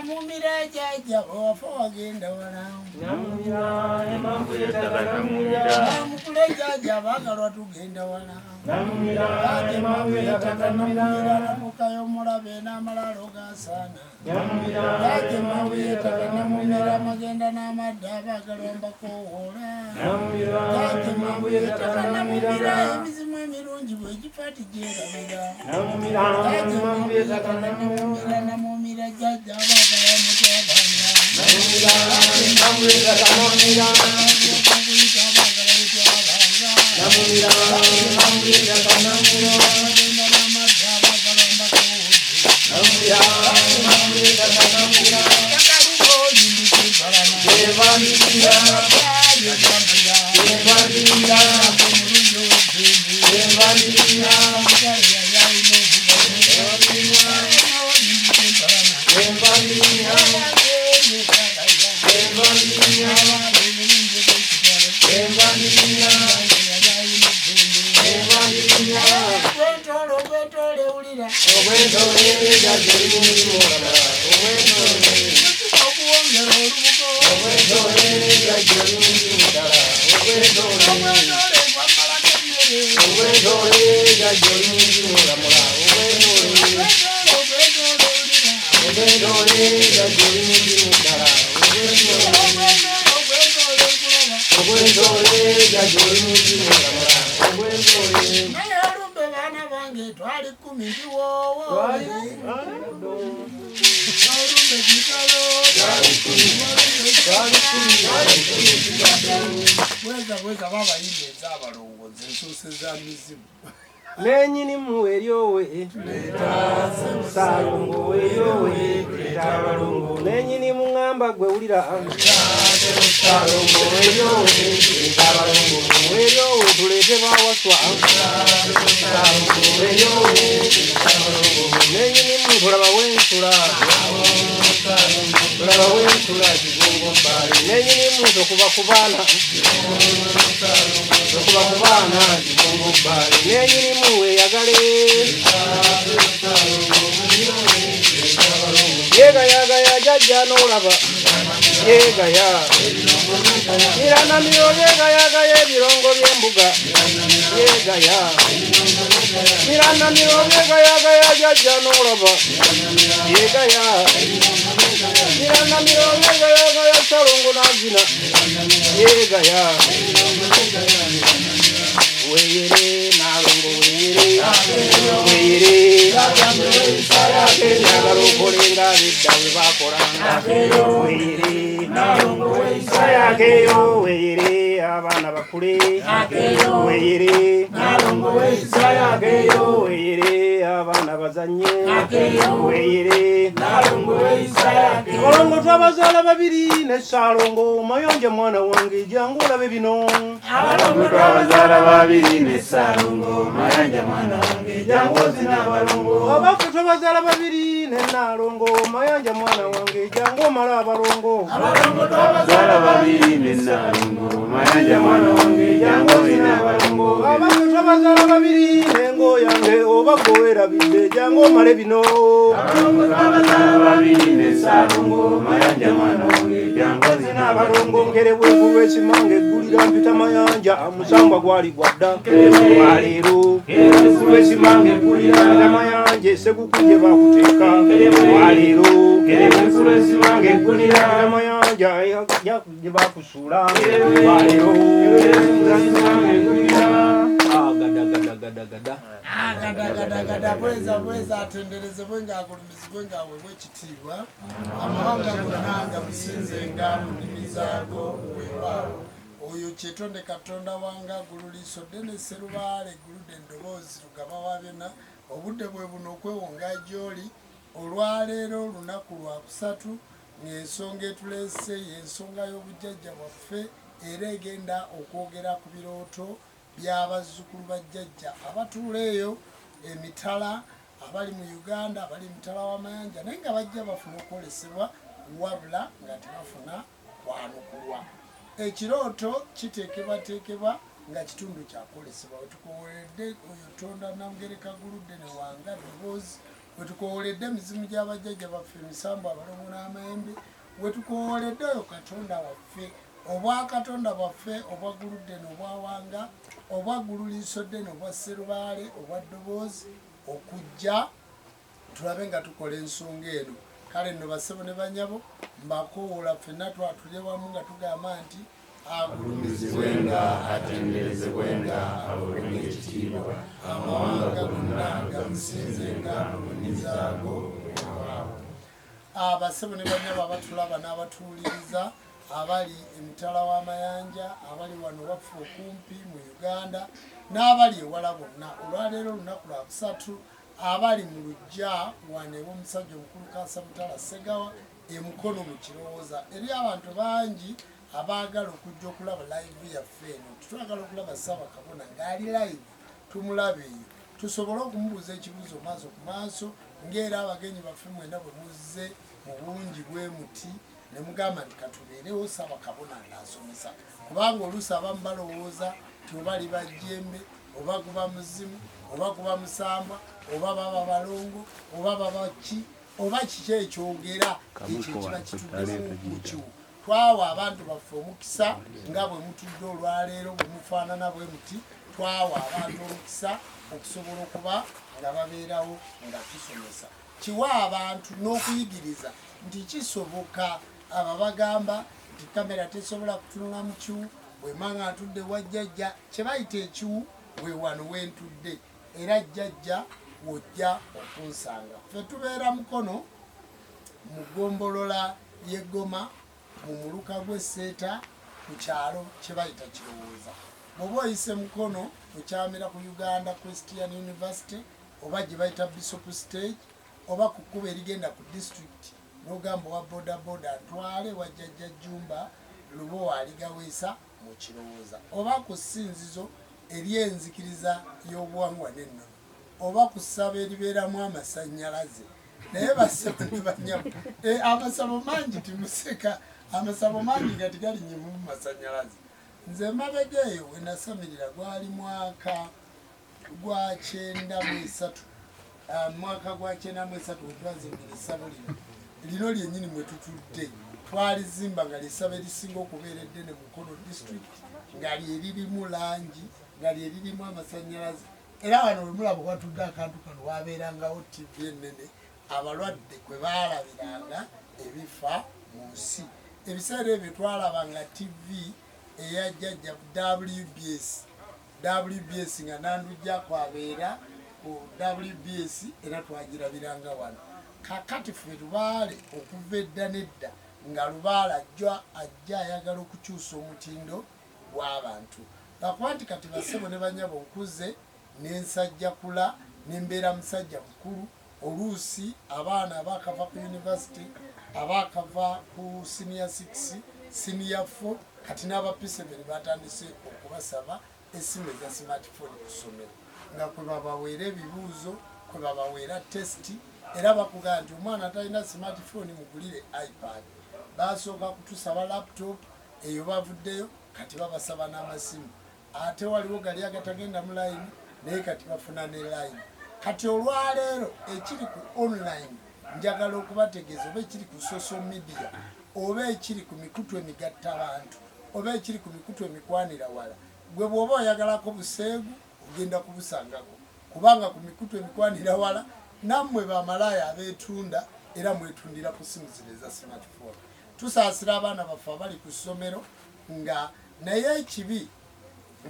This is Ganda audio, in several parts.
namumira jajja ofa wagenda wala namumira emambu yetaka namumira namukule jajja bagalwa tugenda wala namumira emambu yetaka namumira namukayo mulabe n'amalalo gasaana namumira emambu yetaka namumira magenda n'amadda bagalwa mbakoowola namumira emambu yetaka namumira emizimu emirungi bwegifaati gyerabira namumira emambu yetaka namumira namumira jajja bagala mutabanga namumira emambu yetaka namumira namumira emambu yetaka namumira namumira emambu yetaka namumira Evangelina Evangelina Evangelina Nenyini muweryowe salongo weryowe tabalongo nenyini mungamba gwe ulira salongo weryowe tabalongo weryowe tulete bawaswa salongo weryowe tabalongo nenyini mutulaba wensula tulaba wensula kigongo mbali nenyini muntu kubakubana kigongo mbali nenyini muwe yagale yega yaga ya jajja n'olaba yega ya mirana miro yega yaga y'ebirongo by'embuga yega ya mirana miro yega yaga ya jajja n'olaba yega ya mirana miro yega yaga ya salongo n'azina yega ya weyere nalongo weyere weyere nyagala okolenga bidda bwe bakolanga weyere nalongo weyisayakeyo weyere abaana bakule weyere nalongo weyisayakeyo weyere abaana bazanye weyere nalongo weyisayakeyo olongo twabazaala babiri ne Salongo mayonje mwana wange jangu olabe bino abalongo twabazaala babiri ne Salongo mayonje mwana wange jangu zina abalongo abafu twabazaala babiri ne Nalongo mayonje mwana wange jangu mala abalongo abalongo twabazaala babiri ne Nalongo mayonje mwana wange jangu zina abalongo abafu twabazaala babiri ne ngo yange obagowera bidde jangu male bino abalongo twabazaala babiri ne Salongo mayonje mwana wange jangu zina abalongo ngere bwe simange gulira mpita mayanja amusambwa gwali gwadda walero bwe simange gulira mpita mayanje sekukuje bakuteeka walero bwe simange gulira mpita mayanja yakuje bakusula walero bwe simange gulira gada bweza atenderezebwe ng'agulumizibwe ng'aweebwa ekitiibwa amawanga gonna gamusinzenga mu nnimi zaago weewaawo oyo kyetonde katonda wange agululiiso ddene sserubaale egguludde endoboozi lugaba wa byonna obudde bwe buno okwewonga gy'oli olwaleero olunaku lwakusatu ng'ensonga etuleese y'ensonga y'obujjajja bwaffe era egenda okwogera ku birooto by'abazzukulu bajjajja abatuula eyo emitala abali mu Uganda abali mutala w'amayanja naye nga bajja bafuna okwolesebwa wabula nga tebafuna kwanukulwa ekirooto kiteekebwateekebwa nga kitundu kyakwolesebwa wetukoweredde oyo tonda Namugereka Guludde ne wanga ddoboozi wetukowoledde emizimu gy'abajjajja baffe emisambu abalongo n'amayembe wetukowoledde oyo katonda waffe obwa katonda bwaffe obwa guludden obwa wanga obwa gululiisodden obwa serubaale obwa ddoboozi okujja tulabe nga tukola ensonga eno kale nno bassebo ne banyabo mbakoowola ffenna twatulye wamu nga tugamba nti agulumizibwenga atenderezebwenga abulunga ekitiibwa amawanga gonna gamusinzenga mu nnimi zaago bassebo ne banyabo abatulaba n'abatuwuliriza abali emitala w'amayanja abali wano waffe okumpi mu Uganda n'abali ewala bonna olwaleero olunaku lwakusatu abali mu lujja wano ew'omusajja omukulu Kasamutala Ssegawa emukono mu kirowooza eri abantu bangi abaagala okujja okulaba live yaffe eno twagala okulaba Ssaabakabona ng'ali live tumulabe eyo tusobole okumubuuza ekibuuzo maaso ku maaso ng'era abagenyi baffe mwena bwe muzze mu bungi bwe muti ne mugamba nti katubeerewo Ssaabakabona ng'asomesa kubanga oluusi abamu balowooza ti oba liba jjembe oba guba muzimu oba guba musambwa oba baba balongo oba baba ki oba kiki ekyogera ekyo kiba kituddemu ku kiwu twawa abantu baffe omukisa nga bwe mutudde olwaleero bwe mufaanana bwe muti twawa abantu omukisa okusobola okuba nga babeerawo nga tusomesa kiwa abantu n'okuyigiriza nti kisoboka abo bagamba nti kamera tesobola kutunula mu kiwu bwema nga atudde wajjajja kye bayita ekiwu bwe wano wentudde era jjajja wojja okunsanga ffe tubeera mukono mu ggombolola y'eggoma mu muluka gw'esseeta ku kyalo kye bayita kirowooza bw'oba oyise mukono okyamira ku Uganda Christian University oba gye bayita Bishop Stage oba ku kkubo erigenda ku district n'ogamba wa bodaboda atwale wa JJUMBA LUBOWA ALIGAWEESA mu kirowooza oba ku ssinzizo ery'enzikiriza y'obuwangwa n'ennono oba ku ssabo eribeeramu amasannyalaze naye bassebo ne banyabo amasabo mangi timuseka amasabo mangi nga tigalinnyemu mu masannyalaze nze mabega eyo we nasamirira gwali mwaka gwa 93 mwaka gwa 93 we twazimbira essabo lino lyennyini mwe tutudde twalizimba nga lyessabo erisinga okubeera eddene Mukono district nga lyeririmu langi nga lyeririmu amasannyalaze era wano we mulaba watudde akantu kano wabeerangawo TV ennene abalwadde kwe baalabiranga ebifa mu nsi ebiseera ebyo twalabanga TV eya jjajja WBS nga Nandujja kwabeera ku WBS era twagirabiranga wano kakati ffe Lubaale okuva edda nedda nga Lubaale ajja ayagala okukyusa omutindo gw'abantu lwakuba nti kati bassebo ne banyabo nkuze n'ensajjakula n'embeera musajja mukulu oluusi abaana abakava ku university abakava ku senior 6 senior 4 kati n'aba-P7 batandise okubasaba essimu eza smartphone ku ssomero nga kwe babaweera ebibuuzo kwe babaweera testi era bakugamba nti omwana atalina smartphone mugulire iPad basooka kutusaba laptop eyo bavuddeyo kati babasaba n'amasimu ate waliwo gali agatagenda mu line naye kati bafuna ne line kati olwaleero ekiri ku online njagala okubategeeza oba ekiri ku social media oba ekiri ku mikutu emigatta abantu oba ekiri ku mikutu emikwanira wala gwe bw'oba oyagalako buseegu ogenda kubusangako kubanga ku mikutu emikwanira wala nammwe bamalaaya abeetunda era mwetundira ku simu zino eza smartphone tusaasira abaana baffe abali ku ssomero nga naye ekibi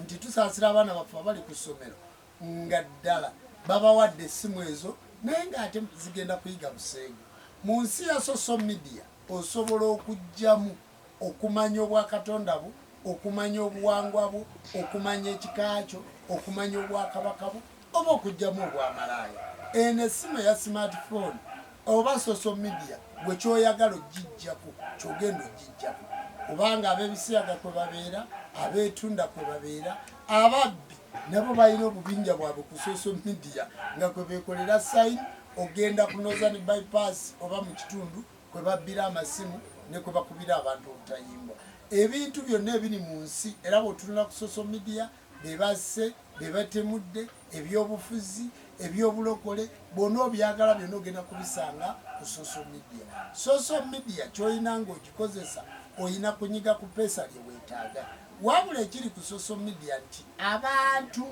nti tusaasira abaana baffe abali ku ssomero nga ddala babawadde essimu ezo naye ng'ate zigenda kuyiga buseegu mu nsi ya social media osobola okugyamu okumanya obwakatonda bwo okumanya obuwangwa bwo okumanya ekika kyo okumanya obwakabaka bwo oba okugyamu obwamalaaya eno essimu eya smartphone oba social media gwe kyoyagala ogijjako kyogenda ogijjako kubanga ab'ebisiyaga kwe babeera abeetunda kwe babeera ababbi nabo balina obubinja bwabwe ku social media nga kwe beekolera sayini ogenda kunoza ne bypass oba mu kitundu kwe babbira amasimu ne kwe bakubira abantu obutayimbwa ebintu byonna ebiri mu nsi era bw'otunula ku social media bebasse bebatemudde ebyobufuzi ebyobulokole bonna obyagala byonna ogenda kubisanga ku social media. Social media kyolina ng'ogikozesa oyina kunyiga ku pesa lye weetaaga. Wabula ekiri ku social media nti abantu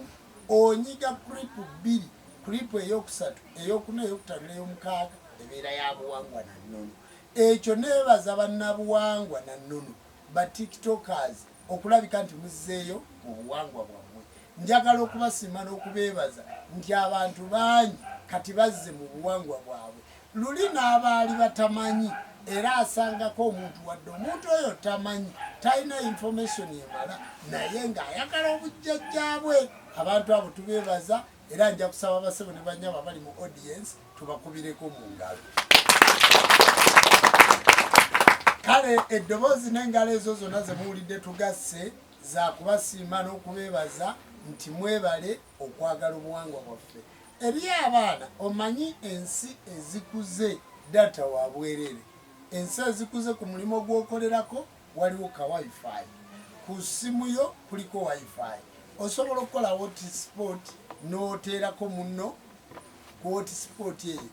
onyiga kripu 2, kripu eyokusatu, eyokuna, eyokutaano n'eyomukaaga ebeera ya buwangwa na nnono. Ekyo neebaza bannabuwangwa na nnono ba tiktokers okulabika nti muzzeeyo mu buwangwa bwammwe. Njagala okubasiima n'okubeebaza nti abantu bangi kati bazze mu buwangwa bwabwe. Luli n'abaali batamanyi era asangako omuntu wadde omuntu oyo tamanyi talina information emala naye ng'ayagala obujjajjaabwe. Abantu abo tubeebaza era nja kusaba basebo ne banyaba bali mu audience tubakubireko mu ngalo. Kale eddoboozi n'engalo ezo zonna ze muwulidde tugasse za kubasiima n'okubeebaza nti mwebale okwagala obuwangwa bwaffe. Eri abaana omanyi ensi ezikuze data wa bwerere. Ensi ezikuze ku mulimo gw'okolerako waliwo ka wifi. Ku simu yo kuliko wifi. Osobola okukola hotspot n'oteerako munno ku hotspot eyo.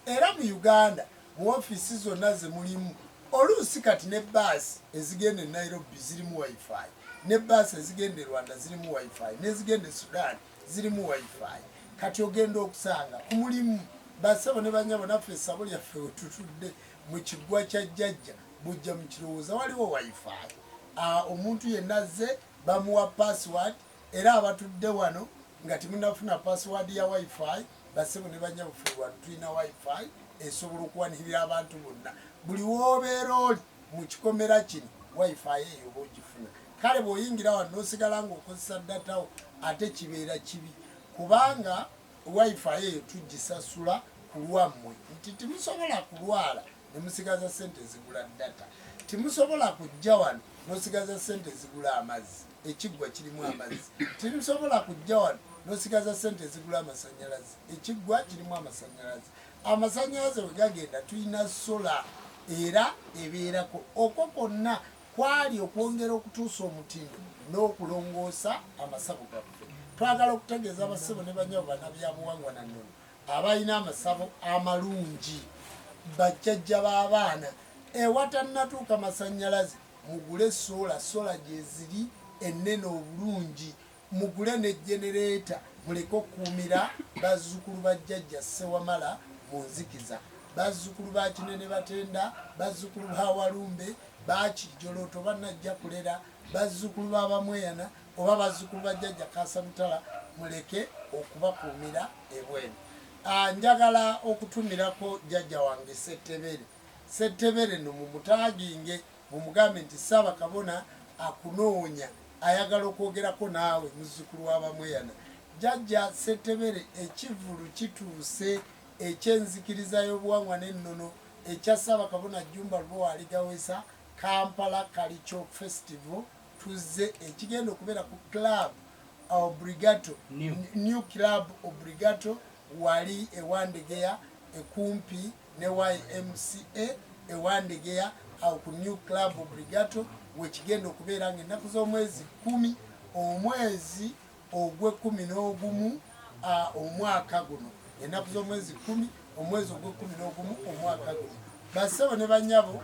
Era mu Uganda mu ofiisi zonna ze mulimu oluusi kati ne bbaasi ezigenda e Nairobi zirimu wifi, ne bbaasi ezigenda e Rwanda zirimu wifi, n'ezigenda e Sudan zirimu wifi. Kati ogenda okusanga ku mulimu basebo ne banyabo naffe essabo lyaffe wetutudde mu kiggwa kya jjajja bujja mu kirowooza waliwo wifi. Omuntu yenna azze bamuwa password era abatudde wano nga temunafuna password ya wifi basebo ne banyabo ffe wano tulina wifi esobola okuwanirira abantu bonna. Buli woobeera oli mu kikomera kino wifi eyo oba ogifuna. Kale bw'oyingira wano n'osigala ng'okozesa datawo ate kibeera kibi kubanga wifi eyo tugisasula ku lwammwe nti timusobola kulwala ne musigaza ssente zigula data. Timusobola kujja wano n'osigaza ssente zigula amazzi, ekiggwa kirimu amazzi. Timusobola kujja wano n'osigaza ssente zigula amasannyalaze, ekiggwa kirimu amasannyalaze. Amasannyalaze we gagenda tulina sola era ebeerako. Okwo kwonna kwali okwongera okutuusa omutindo n'okulongoosa amasabo gaffe. Twagala okutegeeza abasebo ne banyabo bannabyabuwangwa na nnono abalina amasabo amalungi bajjajja b'abaana ewatannatuuka masannyalaze mugule sola gyeziri ennene obulungi, mugule ne genereeta muleke okuumira bazzukulu bajjajja Ssewamala mu nzikiza, bazzukulu ba Kinene Batenda, bazzukulu ba Walumbe, ba Kijoloto bannajja kulera, bazzukulu ba Bamweyana oba bazzukulu ba jjajja Kasamutala muleke okubakuumira ebwene. Njagala okutumirako jjajja wange Settebere no mumutaaginge mumugambe nti Ssaabakabona akunoonya ayagala okwogerako naawe muzzukulu wa Bamweyana. Jjajja Settebere ekivulu kituuse ekyenzikiriza y'obuwangwa n'ennono ekya Ssaabakabona JJUMBA LUBOWA ALIGAWEESA Kampala Cultural Festival tuzze ekigenda okubeera ku Club Obrigato New Club Obrigato wali ewandegeya ekumpi ne YMCA ewandegeya awo ku New Club Obrigato wekigenda okubeera ng'ennaku z'omwezi 10 omwezi ogw'E11 omwaka guno, ennaku z'omwezi 10 omwezi ogw'E11 omwaka guno. Bassebo ne banyabo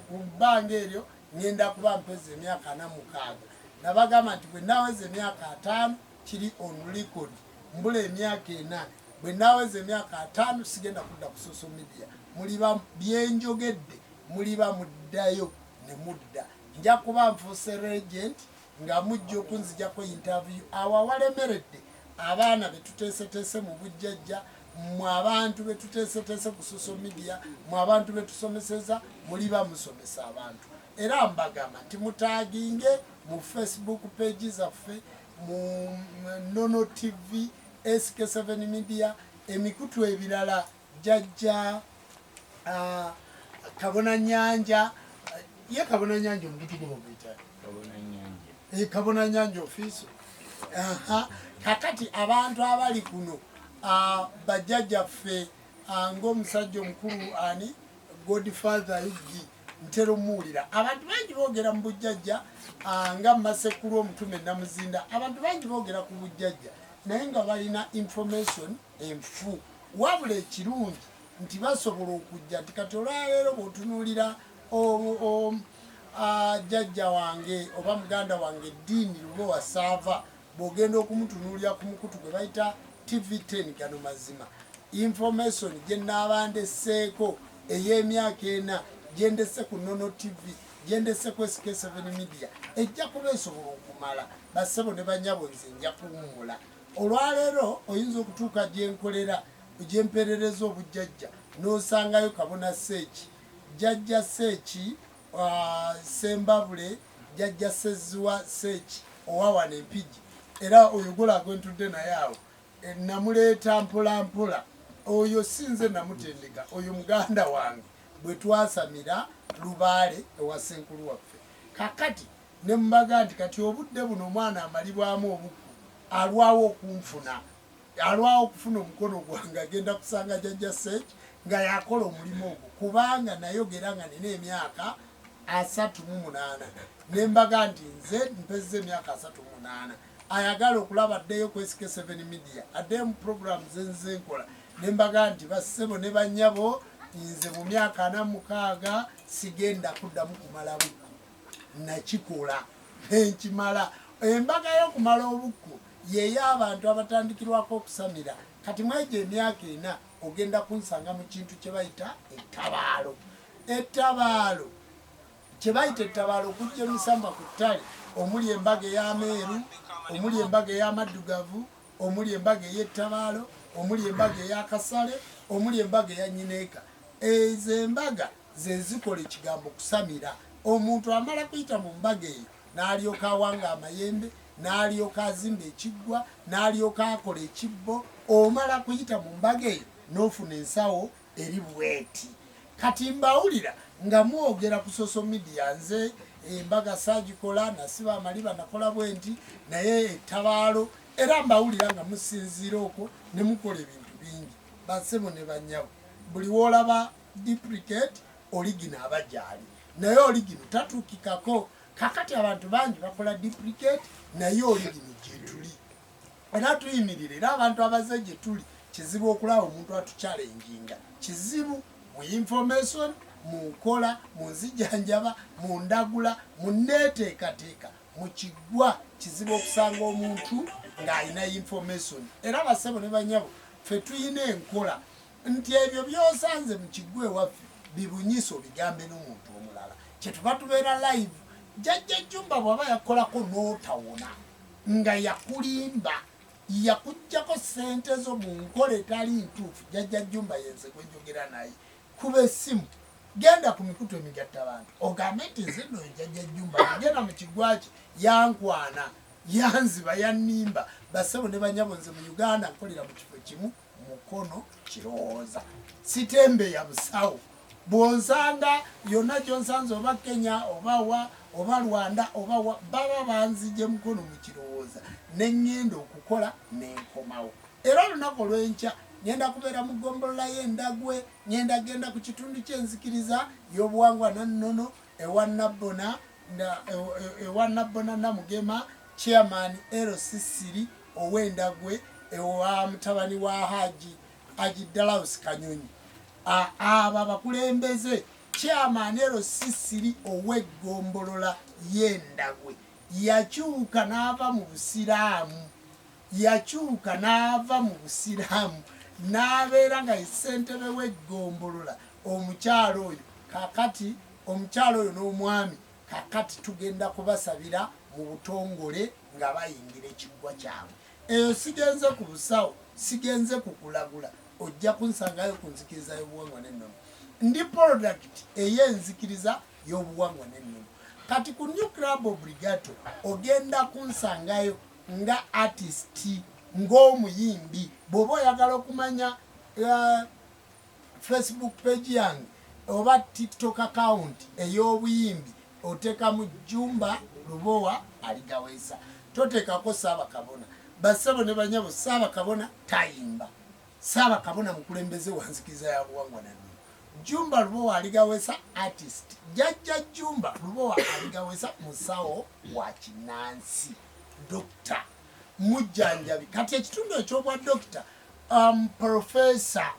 ku bbanga eryo ngenda kuba mpeza emyaka 46. Nabagamba nti bwe naaweza emyaka 5 kiri on record, mbula emyaka 4. Bwe naaweza emyaka 5 sigenda kudda ku social media. Muliba byenjogedde muliba muddayo ne mudda. Nja kuba nfuuse regent nga mujja okunzijako interview awawalemeredde abaana betuteeseteese mu bujjajja, mu abantu betuteeseteese ku social media, mu abantu betusomeseza muliba musomesa abantu. Era mbagamba nti mutaaginge mu Facebook page zaffe, mu Nono TV, SK7 Media, emikutu ebirala jjajja Kabona Nyanja, ye Kabona Nyanja omukutu gwo buyita Kabona Nyanja office. Kakati abantu abali kuno bajjajjaffe ng'omusajja omukulu ani Godfather Yugi ntero muwulira abantu bangi boogera mu bujjajja nga Masekulu Omutume Namuzinda, abantu bangi boogera ku bujjajja. naye nga balina information enfu wabula ekirungi nti basobola okujja nti kati olwaleero bw'otunuulira jjajja wange oba muganda wange Ddiini Lubowa Saava bw'ogenda okumutunuulira ku mukutu gwe bayita TV10 gano mazima information gye nnaaba ndesseeko ey'emyaka 4 gye ndesse ku Nono TV gye ndesse ku SK7 Media ejja kuba esobola okumala bassebo ne banyabo nze nja kuwummula olwaleero oyinza okutuuka gye nkolera gye mperereza obujjajja n'osangayo Kabona Seeki Jjajja Seeki Sembabule Jjajja Sseziwa Seeki owawano Empigi era oyo gulago ntudde naye awo namuleeta mpola mpola oyo sinze namutendeka oyo muganda wange bwe twasamira Lubaale ewa Senkulu waffe kakati ne mbaga nti kati obudde buno omwana amalibwamu obukku alwawo okunfuna alwawo okufuna omukono gwange agenda kusanga Jjajja Seeki nga yakola omulimu ogwo kubanga nayogera nga nina emyaka 38 ne mbaga nti nze mpezza emyaka 38 ayagala okulaba addeyo ku SK7 Media addeyo mu program zenze nkola ne mbaga nti bassebo ne bannyabo nze mu myaka 46 sigenda kuddamu kumala bukku nakikola nkimala embaga y'okumala obukku yeyo abantu abatandikirwako okusamira kati mwejo emyaka 4 ogenda kunsanga mu kintu kye bayita ettabaalo ettabaalo kye bayita ettabaalo okujja emisamba ku ttale omuli embaga ey'Ameeru omuli embaga ey'Amaddugavu omuli embaga ey'ettabaalo omuli embaga ey'Akasale omuli embaga eya Nyineeka ezo embaga ze zikola ekigambo kusamira omuntu amala kuyita mu mbaga eyo n'alyoka awanga amayembe n'alyoka azimba ekiggwa n'alyoka akola ekibbo omala kuyita mu mbaga eyo n'ofuna ensawo eri bweti kati mbawulira nga mwogera ku social media nze embaga saagikola nasiba amaliba nakola bwenti naye ettabaalo era mbawulira nga musinziira okwo ne mukola ebintu bingi bassebo ne bannyabo buli woolaba duplicate origina abajaali naye origina tatuukikako kakati abantu bangi bakola duplicate naye origina gyetuli era tuyimirire era abantu abaze gye tuli kizibu okulaba omuntu atuchallenginga kizibu mu information mu nkola mu nzijanjaba mu ndagula mu nneeteekateeka mu kiggwa kizibu okusanga omuntu ng'alina information era bassebo ne banyabo ffe tuyina enkola nti ebyo by'osanze mu kiggwa ewaffe bibunyiso bigambe n'omuntu omulala kyetuba tubeera live JJUMBA bw'aba yakolako n'otawona nga yakulimba yakujjako ssente zo mu nkola etali ntuufu JJUMBA yenze gwe njogera naye kuba essimu genda ku mikutu emigatta abantu ogambe nti nze nno JJUMBA agenda mu kiggwa kye yankwana yanziba yannimba bassebo ne banyabo nze mu Uganda nkolera mu kifo kimu Mukono Kirowooza sitembeya busawo bw'onsanga yonna gy'onsanze oba Kenya oba Rwanda oba baba banzije Mukono mu Kirowooza ne ngenda okukola n'enkomawo era olunaku olw'enkya ngenda kubeera mu ggombolola y'Endagwe ngenda genda ku kitundu ky'enzikiriza y'obuwangwa Nannono ewa Nabbona Namugema chairman LCC ow'Endagwe ewa mutabani wa Haji Dalaus Kanyonyi aba bakulembeze chairman LCC ow'eggombolola y'Endagwe yakyuka n'ava mu busiraamu n'abeera nga ssentebe w'eggombolola omukyalo oyo kakati omukyalo oyo n'omwami kakati tugenda kubasabira mu butongole nga bayingira ekiggwa kyabwe eyo sigenze ku busawo sigenze kukulagula ojja kunsangayo ku nzikiriza y'obuwangwa n'ennono ndi product ey'enzikiriza y'obuwangwa n'ennono kati ku New Club Obligato ogenda kunsangayo nga artist ng'omuyimbi bw'oba oyagala okumanya Facebook page yange oba TikTok account ey'obuyimbi oteekamu JJUMBA Lubowa Aligaweesa toteekako Ssaabakabona bassebo ne banyabo Ssaabakabona tayimba Ssaabakabona mukulembeze wa nzikiriza ya buwangwa n'ennono JJUMBA Lubowa Aligaweesa artist JJUMBA Lubowa Aligaweesa musawo wa Kinansi Doctor mujjanjabi kati ekitundu ekyobwa dokita professor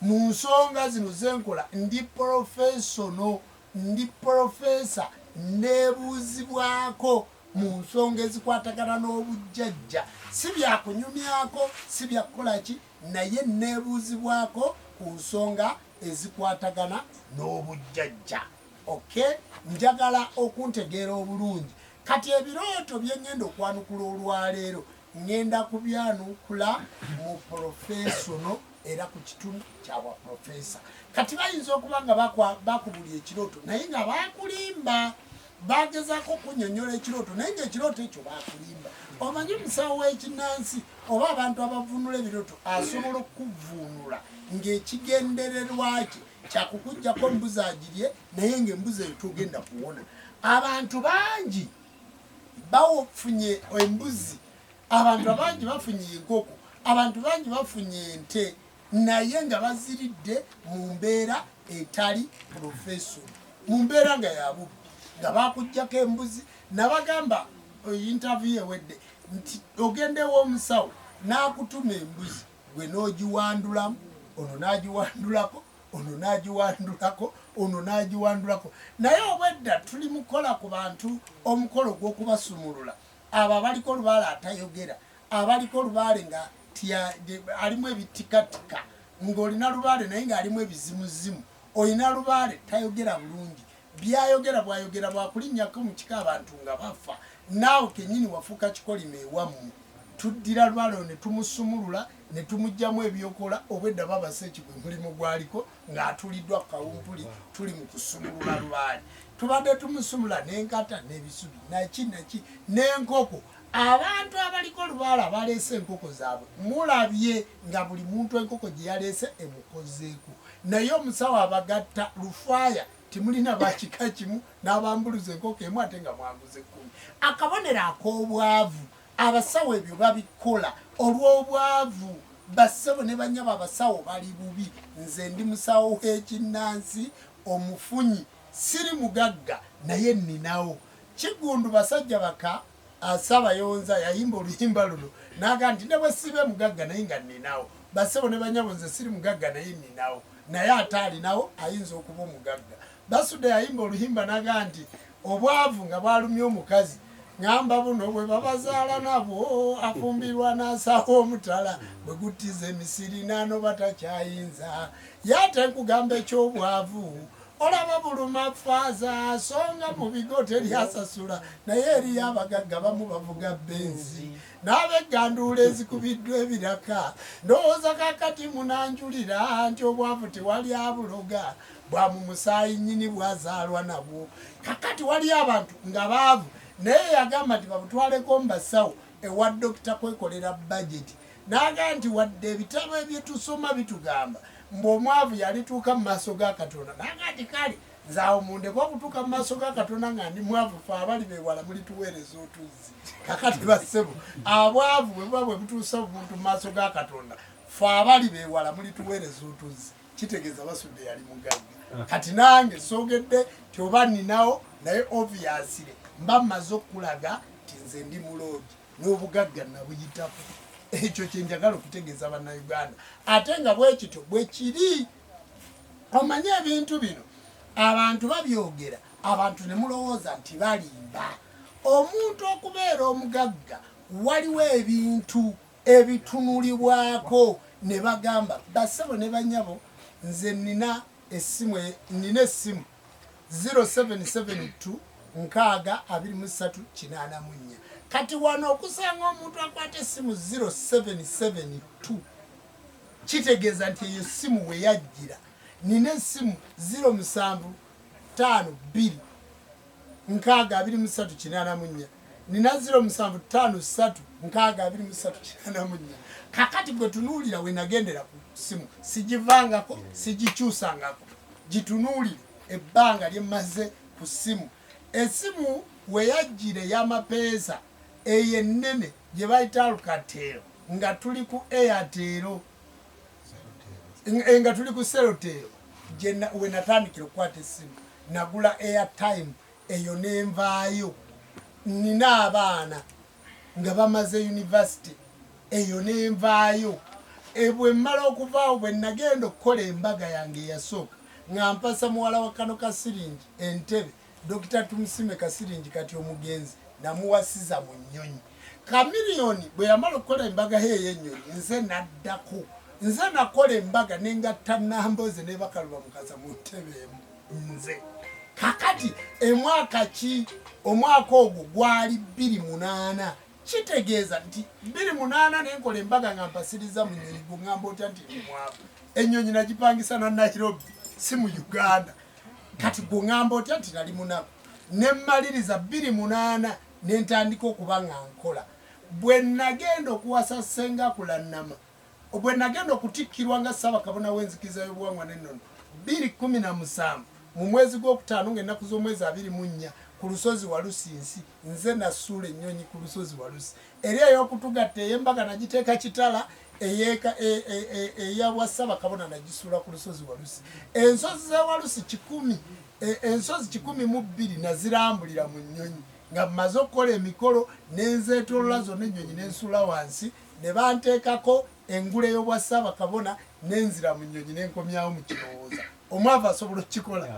mu nsonga zino zenkola ndi professional ndi professor nebuuzibwako mu nsonga ezikwatagana n'obujjajja si byakunyumyako si byakukolaki naye nebuuzibwako ku nsonga ezikwatagana n'obujjajja. Okay, njagala okuntegeera obulungi kati ebirooto bye ngenda okwanukula olwaleero ngenda kubyanukula mu professional era ku kitundu kyabwa professor. Kati bayinza okuba nga bakubulya ekirooto naye nga bakulimba bagezaako kunyonyola ekirooto naye ngaekirooto ekyo bakulimba. Omanyi omusawo w'ekinnansi oba abantu abavunula ebirooto asobola okuvunula ng'ekigendererwa kye kyakukujjako embuzi agirye naye ng'embuzi eyo togenda kuwona. Abantu bangi bafunye embuzi, abantu abangi bafunye enkoko, abantu bangi bafunye ente naye nga baziridde mu mbeera etali professional, mu mbeera nga yabubbi nga bakujjako embuzi. Nabagamba interview ewedde nti ogendewo omusawo n'akutuma embuzi gwe n'ogiwandulamu ono n'agiwandulako ono n'agiwandulako ono n'agiwandulako naye obwedda tuli mukola ku bantu omukolo gw'okubasumulula abo abaliko olubaale atayogera abaliko olubaale nga alimu ebitikatika ng'olina lubaale naye ng'alimu ebizimuzimu olina lubaale tayogera bulungi byayogera bwayogera bwakulinnyako mu kika abantu nga bafa naawe kennyini wafuuka kikolima ewammwe tuddira lubaale ne tumusumulula ne tumugjamu ebyokola obwedda babasa ekigwe mulimu gwaliko ng'atuliddwa ku kawumpuli tuli mu kusumulula lubaale tubadde tumusumula n'enkata n'ebisubi naki n'enkoko. Abantu abaliko olubaale abaleese enkoko zaabwe mulabye nga buli muntu enkoko gye yaleese emukozeeko naye omusawo abagatta lufaaya timulina bakika kimu n'abambuluza enkoko emu ate nga mwaguze 10. Akabonero ak'obwavu abasawo ebyo babikola olw'obwavu. Bassebo ne banyaba abasawo bali bubi. Nze ndi musawo w'ekinnansi omufunyi siri mugagga naye nninawo. Kigundu basajja baka Sabayonza yayimba oluyimba luno naga nti ne bwe sibe mugagga naye nga nninawo. Bassebo ne banyabo nze siri mugagga naye nninawo naye ate alinawo ayinza okuba omugagga. Basudde yayimba oluyimba naga nti obwavu nga bwalumya omukazi ngamba buno bwe babazaala nabo afumbirwa n'asaawa omutala bwe guttiza emisiri n'ano batakyayinza yate nkugamba eky'obwavu olaba buluma faaza songa mu bigo teryasasula naye eriyo abagagga bamu bavuga benzi n'abegganduula ezikubiddwa ebiraka ndowooza kakati munanjulira nti obwavu tewali abuloga bwa mu musaayi nnyini bwazaalwa nabwo. Kakati wali abantu nga baavu naye yagamba nti babutwaleko mbasawo ewa dokita kwekolera budget naga nti wadde ebitabo ebyetusoma bitugamba mb'omwavu yalituuka mu maaso ga Katonda naga nti kale nzaawo mundeko okutuuka mu maaso ga Katonda nga ndi mwavu fe abali bewala mulituweereza otuzzi. Kakati bassebo abwavu bwe buba bwe butuusa omuntu mu maaso ga Katonda fe abali bewala mulituweereza otuzzi kitegeeza basudde yali mugagga. Kati nange soogedde ti oba nninawo naye obviously mba mmaze okulaga ti nze ndi muloogi n'obugagga nabuyitako. Ekyo kye njagala okutegeeza bannayuganda ate nga bwe kityo bwe kiri. Omanye ebintu bino abantu babyogera abantu ne mulowooza nti balimba. Omuntu okubeera omugagga waliwo ebintu ebitunulibwako ne bagamba bassebo ne banyabo nze nina essimu 0772 nkaaga 2384. Kati wano okusanga omuntu akwata essimu 0772 kitegeeza nti eyo essimu we yajjira. Nina essimu 0752 nkaaga 2384 nina 0753 nkaaga 2384. Kakati gwe tunuulira we nagendera ku ssimu sigivangako sigikyusangako gitunuulire ebbanga lyemmaze ku ssimu. Essimu we yajjira ey'amapeesa eyo ennene gye bayita Alcatel nga tuli ku Airtel nga tuli ku Celtel we natandikira okukwata essimu nagula airtime eyo n'envaayo. Nina abaana nga bamaze university eyo nenvaayo bwe mmala okuvaawo bwe nagenda okukola embaga yange eyasooka nga mpasa muwala wa Kano Kasiringi Entebbe Dr. Tumusime Kasiringi kati omugenzi namuwasiza mu nnyonyi Kamiliyoni bwe yamala okukola embaga ey'ennyonyi nze naddako nze nakola embaga nengatta Namboze ne Bakaluba Mukasa mu ntebe nze kakati omwaka ogwo gwali 28 kitegeeza nti 28 nenkola embaga nga mpasiriza mu nnyonyi ngamba otya nti mwavu ennyonyi nagipangisa na Nairobi si mu Uganda kati ngamba otya nti nali munaku nemmaliriza 28 nentandika okuba nga nkola bwe nagenda okuwasa Ssenkulu Nnama bwe nagenda okutikkirwa nga Ssaabakabona w'enzikiriza y'obuwangwa n'ennono 2017 mu mwezi gw'okutaano ng'ennaku z'omwezi 24 ku lusozi Walusinsi nze nasuula ennyonyi ku lusozi Walusi eri ey'okutugatta ey'embaga nagiteeka kitala eya bwa Ssaabakabona nagisuula ku lusozi Walusi ensozi za Walusi 10 ensozi 12 nazirambulira mu nnyonyi nga mmaze okukola emikolo nenzeetoolola zonna ennyonyi nensuula wansi ne banteekako engule y'obwa Ssaabakabona nenzira mu nnyonyi nenkomyawo mu kirowooza omwavu asobola okukikola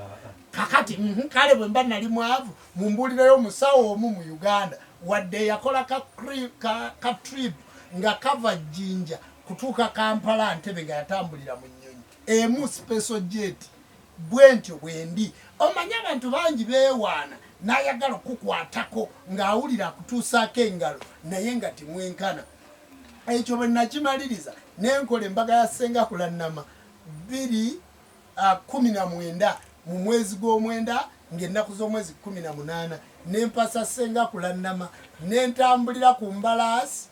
kakati kale bwe mba nali mwavu mumbuulirayo omusawo omu mu Uganda wadde yakola ka trip nga kava Jjinja kutuuka Kampala Ntebe nga yatambulira mu nnyonyi emu special jet bwentyo bwendi omanye abantu bangi beewaana n'ayagala okukwatako ng'awulira akutuusaako engalo naye nga timwenkana ekyo bwe nakimaliriza nenkola embaga ya Ssenkulu Nnama 2019 mu mwezi gw'omwenda ng'ennaku z'omwezi 18 nempasa Ssenkulu Nnama nentambulira ku mbalaasi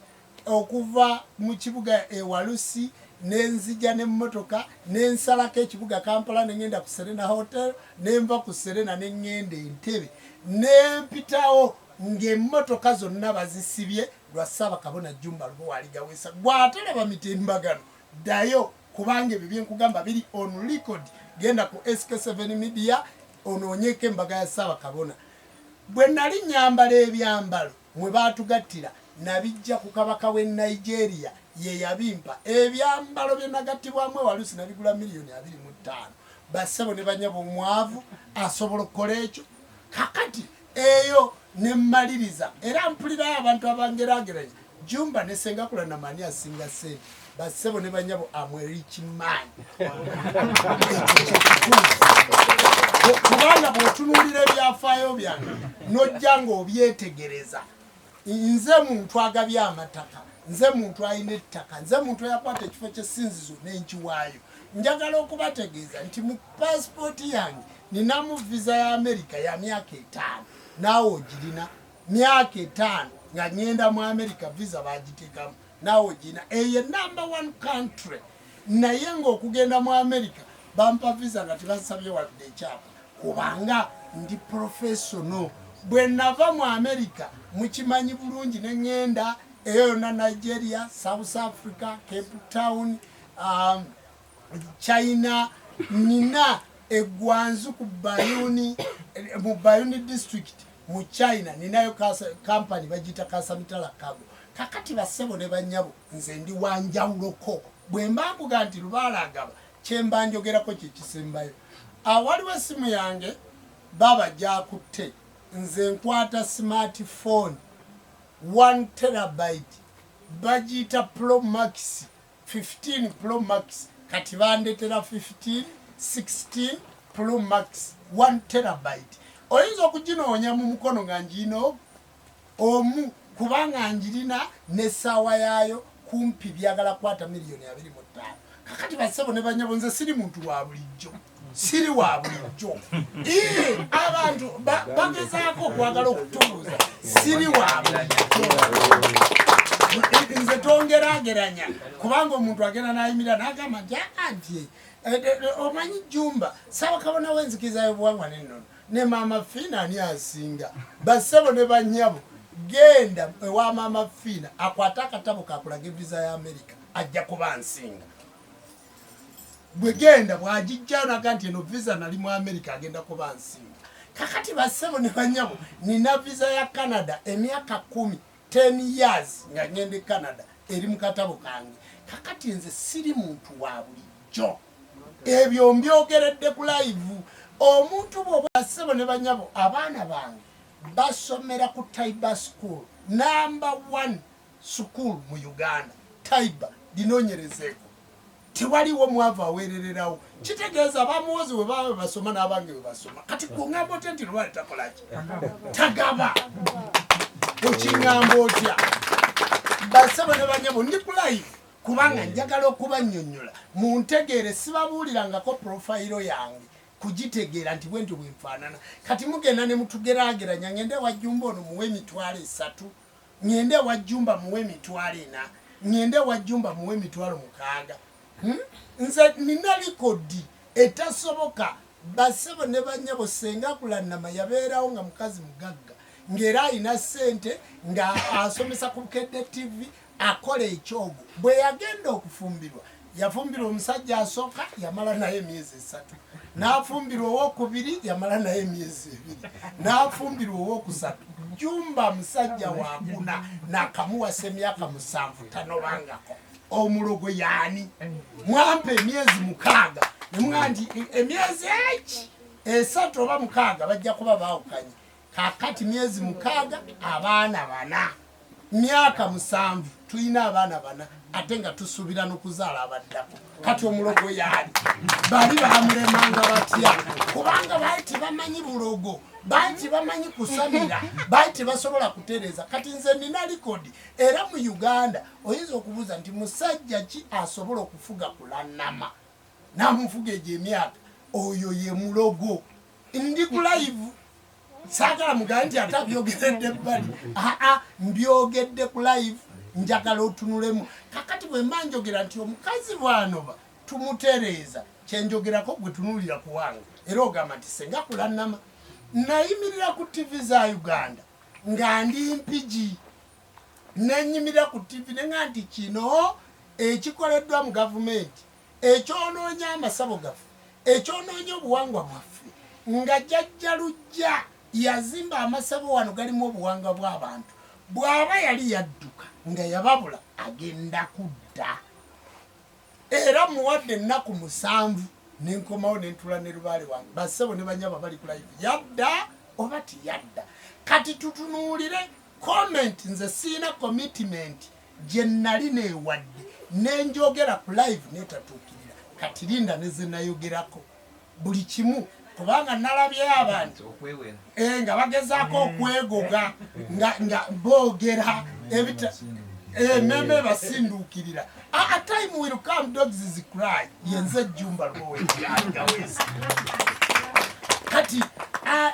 okuva mu kibuga Walusi nenzija n'emmotoka nensalako ekibuga Kampala nengenda ku Serena Hotel nenva ku Serena nengenda Entebbe nempitawo ng'emmotoka zonna bazisibye lwa Ssaabakabona JJUMBA LUBOWA ALIGAWEESA gwatereba mitimbagano ddayo kubanga ebyo byenkugamba biri on record genda ku SK7 media onoonyeko embaga ya Ssaabakabona bwe nali nyambala ebyambalo mwe baatugattira nabijja ku kabaka w'e Nigeria ye yabimpa ebyambalo bye nagattibwamu Walusi nabigula $25 million bassebo ne banyabo omwavu asobola okukola ekyo kakati eyo nemmaliriza era mpulirayo abantu abangeraageranya JJUMBA ne Ssenkulu Nnama ani asinga ssente bassebo ne banyabo amwerikimanyi kubanga bw'otunuulira ebyafaayo byange n'ojja ng'obyetegereza nze muntu agabye amataka nze muntu alina ettaka nze muntu eyakwata ekifo ky'essinzizo n'enkiwaayo njagala okubategeeza nti mu paasipooti yange ninamu visa ya Amerika ya myaka 5 naawe ogirina myaka 5 nga ngenda mu Amerika visa bagiteekamu naawe ogirina eyo number 1 country naye ng'okugenda mu Amerika bampa visa nga tebasabye wadde ekyapa kubanga ndi professional bwe nava mu Amerika mukimanyi bulungi ne ngenda eyo yonna Nigeria, South Africa, Cape Town, China nina eggwanzu ku mu Bayuni district mu China ninayo company bagita Kasamitala Cargo kakati bassebo ne bannyabo nze ndi wanjawuloko bwe mbanguga nti Lubaale Agaba kyemba njogerako kyekisembayo waliwo essimu yange baba gyakutte nze nkwata smartphone 1 terabyte bagita Pro Max 15 Pro Max kati bandetera 15 16 Pro Max 1 terabyte oyinza okuginoonya mu mukono nga njino omu kubanga njirina n'essaawa yaayo kumpi byagala kwata $25 million kakati bassebo ne banyabo nze siri muntu wa bulijjo siri wa bulijjo abantu bagezaako okwagala okutubuuza siri wa bulijjo nze tongeraageranya kubanga omuntu agenda n'ayimirira n'agamba nti anti omanyi JJUMBA Ssaabakabona w'enzikiriza y'obuwangwa n'ennono ne Maama Fiina ani asinga bassebo ne bannyabo genda ewa Maama Fiina akwate akatabo kakulaga visa ya Amerika ajja kuba nsinga bwe genda bw'agijja naga nti eno visa nali mu Amerika agenda kuba nsinga kakati bassebo ne bannyabo nina visa ya Canada emyaka 10 10 years nga ngende Canada eri mu katabo kange kakati nze siri muntu wa bulijjo ebyo mbyogeredde ku live omuntu bw'oba ssebo ne banyabo abaana bange basomera ku Taiba School #1 school mu Uganda Taiba dinonyerezeeko tewaliwo mwavu aweerererawo kitegeeza abamuwozi we baba basoma n'abange we basoma kati kuŋŋamba otya nti lwali takolaki tagaba okiŋŋamba otya basebo ne banyabo ndi ku live kubanga njagala okubannyonnyola muntegeere sibabuulirangako profayiro yange kugitegeera nti bwe ntyo bwenfaanana kati mugenda ne mutugeraageranya ngende wa Jjumba ono muwe emitwalo 3 ngende wa Jjumba muwe emitwalo 4 ngende wa Jjumba muwe emitwalo 6 nze nina likodi etasoboka basebo ne banyabo senga kulannama yabeerawo nga mukazi mugagga ng'era alina ssente nga asomesa ku Bukedde TV akola ekyogo bwe yagenda okufumbirwa yafumbirwa omusajja asooka yamala naye emyezi 3 n'afumbirwa owokubiri yamala naye emyezi 2 n'afumbirwa owokusatu Jjumba musajja wa 4 n'akamuwasa emyaka 7 tanobangako omulogo yaani mwampa emyezi 6 nemwa nti emyezi 3 oba 6 bajja kuba baawukanye kakati myezi 6 abaana 4 myaka 7 tulina abaana 4 ate nga tusuubira n'okuzaala abaddako kati omulogo yaani bali bamulemanga batya kubanga baali tebamanyi bulogo baali tebamanyi kusamira baali tebasobola kutereeza kati nze nina likodi era mu Uganda oyinza okubuuza nti musajja ki asobola okufuga kulannama n'amufuga egyo emyaka oyo ye mulogo ndi ku live saagala mugamba nti ate byogeredde ebbali mbyogedde ku live njagala otunulemu kakati bwe mba njogera nti omukazi bw'anoba tumutereeza kyenjogerako gwe tunuulira ku wange era ogamba nti senga kulannama nayimirira ku TV za Uganda nga ndi mpigi nenyimirira ku TV nenga nti kino ekikoleddwa mu gavumenti ekyonoonya amasabo gaffe ekyonoonya obuwangwa bwaffe nga jjajja lujja yazimba amasabo wano galimu obuwangwa bw'abantu bw'aba yali yadduka nga yababula agenda kudda era muwadde ennaku 7 nenkomawo nentula ne lubaale wange bassebo ne banyaba bali ku live yadda oba tiyadda kati tutunuulire comment nze siina commitment gye nali neewadde nenjogera ku live netatuukirira kati linda ne ze nayogerako buli kimu kubanga nalabye abantu nga bagezaako okwegoga nga boogera ebita meme basinduukirira a time will come dogs cry yenze Jjumba LUBOWA kati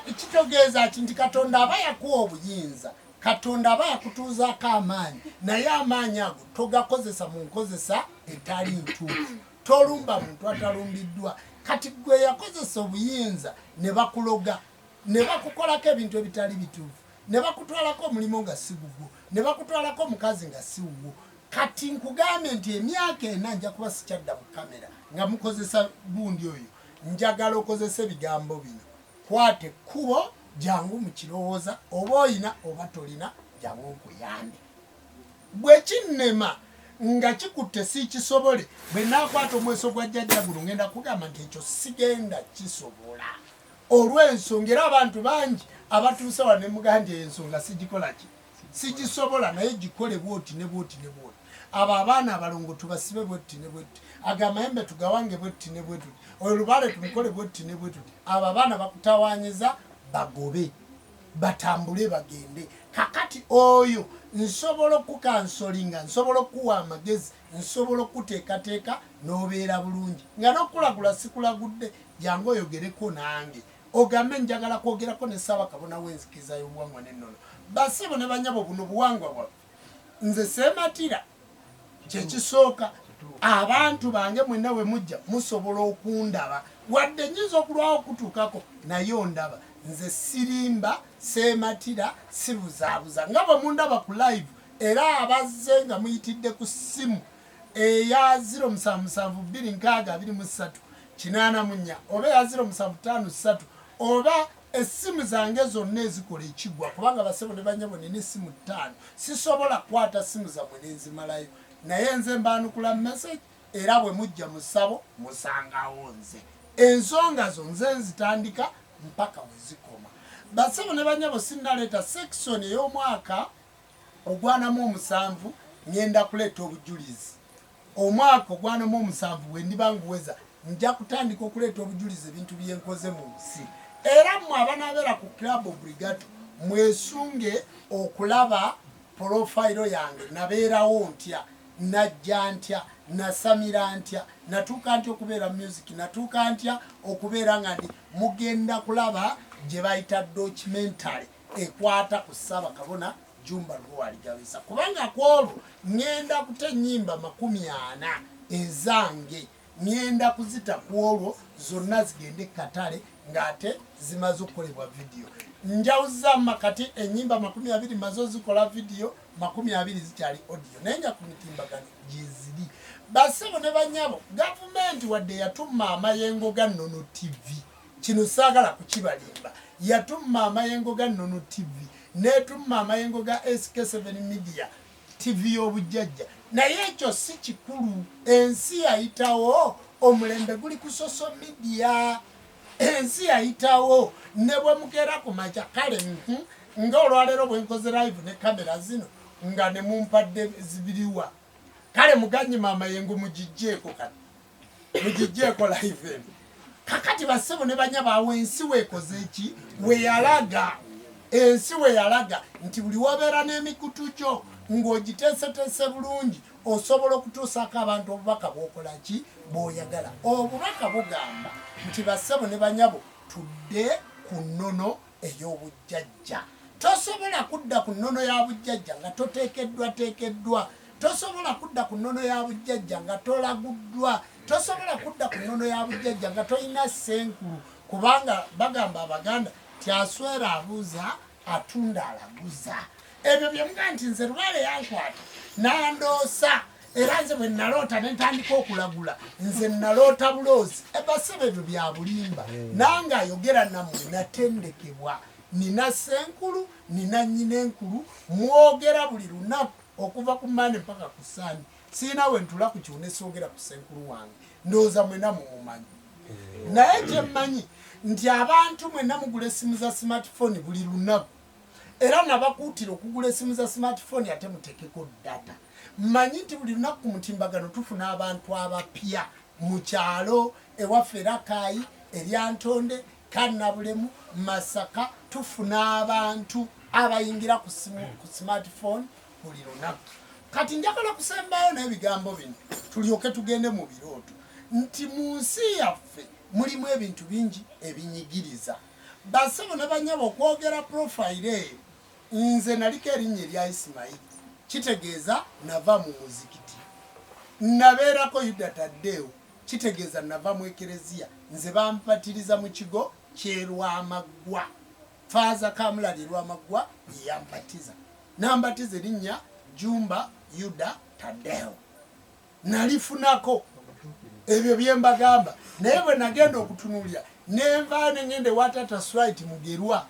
ekitegeeza nti Katonda aba yakuwa obuyinza Katonda aba yakutuuzaako amaanyi naye amaanyi ago togakozesa mu nkozesa etali ntuufu tolumba muntu atalumbiddwa kati gwe yakozesa obuyinza ne bakuloga ne bakukolako ebintu ebitali bituufu ne bakutwalako omulimu nga si gugwo ne bakutwalako omukazi nga si wuwo kati nkugambe nti emyaka 4 nja kuba sikyadda mu kamera nga mukozesa gundi oyo njagala okozesa ebigambo bino kwate ekkubo jangu mu kirowooza oba oyina oba tolina jangu nkuyambe bwe kinnema nga kikutte si kisobole bwe naakwata omweso gwa jjajja guno ngenda kugamba nti ekyo sigenda kisobola olw'ensonga era abantu bangi abatuuse wano ne mugamba nti ensonga sigikola ki sigisobola naye gikole bwoti ne bwoti ne bwoti abo abaana abalongo tubasibe bwetti ne bwetti agamayembe tugawange bwetti ne bwetuti oyo lubaale tumukole bwetti ne bwetuti abo abaana bakutawanyiza bagobe batambule bagende kakati oyo nsobola okukansolinga nsobola okuwa amagezi nsobola okuteekateeka n'obeera bulungi nga n'okulagula sikulagudde jangu oyogereko nange ogambe njagala kwogerako ne Ssaabakabona w'enzikiza y'obuwangwa n'ennono bassebo ne banyabo buno buwangwa bwaffe nze seematira kyekisooka abantu bange mwenna we mujja musobola okundaba wadde nnyinza okulwawo okutuukako naye ondaba nze sirimba seematira sibuzaabuza nga bwe mundaba ku live era abazze nga muyitidde ku ssimu eya 077262283 oba eya 0753 oba essimu zange zonna ezikola ekigwa kubanga basebo ne banyabo nina essimu 5 sisobola kukwata simu zammwe nenzimalayo naye nze mbanukula message era bwe mujja mu ssabo musangawo nze ensonga zo nze nzitandika mpaka we zikoma basebo ne banyabo sinnaleeta section ey'omwaka ogwanamu 7 ngenda kuleeta obujulizi omwaka ogwanamu 7 bwe ndiba nguweza nja kutandika okuleeta obujulizi ebintu byenkoze mu nsi era mmwe abanaabeera ku club obligato mwesunge okulaba porofayiro yange nabeerawo ntya najja ntya nasamira ntya natuuka ntya okubeera music natuuka ntya okubeera nga ndi mugenda kulaba gye bayita documentary ekwata ku Ssaabakabona Jumba Lubowa Aligaweesa kubanga kwolwo ngenda kuta ennyimba 40 ezange ngenda kuzita kwolwo zonna zigende katale ngate zimaze okukolebwa video njawuza makati ennyimba 20 mazo zikola video 20 zikyali audio nenja ku mitimbagano jizidi basebo ne banyabo government wadde yatuma amayengo ga Nono TV kino saagala kukibalimba yatuma amayengo ga Nono TV netuma amayengo ga SK7 Media TV y'obujjajja naye ekyo si kikulu ensi yayitawo omulembe guli ku social media ensi yayitawo ne bwe mukera ku macha kale nga olwaleero bwe nkoze live ne kamera zino nga ne mumpadde zibiriwa kale muganyima amayengo mugijjeeko kati mugijjeeko live kakati basebo ne banyaba awo ensi weekoze eki weyalaga ensi weyalaga nti buli wabeera n'emikutu gyo ng'ogiteesetese bulungi osobola okutuusaako abantu obubaka bw'okola ki bw'oyagala obubaka bugamba nti basebo ne banyabo tudde ku nnono ey'obujjajja tosobola kudda ku nnono ya bujjajja nga toteekeddwa tosobola kudda ku nnono ya bujjajja nga tolaguddwa tosobola kudda ku nnono ya bujjajja nga tolina ssenkulu kubanga bagamba abaganda tyaswera abuuza atunda alaguza ebyo byemuga nti nze Lubaale yankwata nandoosa era nze bwe naloota nentandika okulagula nze naloota buloozi ebasebe ebyo bya bulimba nange ayogera nammwe natendekebwa nina ssenkulu nina nnyina enkulu mwogera buli lunaku okuva ku Mande mpaka ku Sande siina we ntula ku kiwune soogera ku ssenkulu wange ndowooza mwena mumumanyi naye kyemmanyi nti abantu mwena mugula essimu za smartphone buli lunaku era nabakuutira okugula essimu za smartphone ate mutekeko data mmanyi nti buli lunaku ku mutimbagano tufuna abantu abapya mu kyalo ewaffe Rakaayi Eryantonde Kannabulemu Masaka tufuna abantu abayingira ku smartphone buli lunaku kati njagala kusembayo n'ebigambo bino tulyoke tugende mu birooto nti mu nsi yaffe mulimu ebintu bingi ebinyigiriza basebo ne banyaba okwogera profile eyo nze naliko erinnya erya Ismail kitegeeza nava mu muzikiti nabeerako Yuda Taddeewo kitegeeza nava mu ekereziya nze bampatiriza mu kigo ky'Erwamaggwa Faaza Kamulali Lwamaggwa yampatiza nambatiza erinnya Jumba Yuda Taddeewo nalifunako ebyo byembagamba naye bwe nagenda okutunuulira nenva nengende watata Swait Mugerwa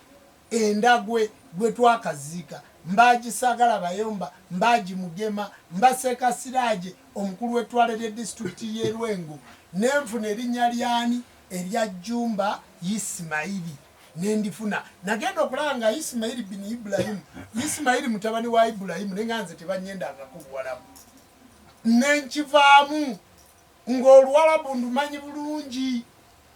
endagwe gwe twakaziika mbagisagala Bayomba mbagimugema mbaseka Siraaje omukulu w'ettwale lya disitulikiti y'e Lwengo nenfuna erinnya lyani erya Jumba Ismaili nendifuna nagenda okulaba nga Ismaili bin Ibrahim Ismaili mutabani wa Ibrahim nenga nze tebanyendangako Buwalabu nenkivaamu ng'Oluwalabu ndumanyi bulungi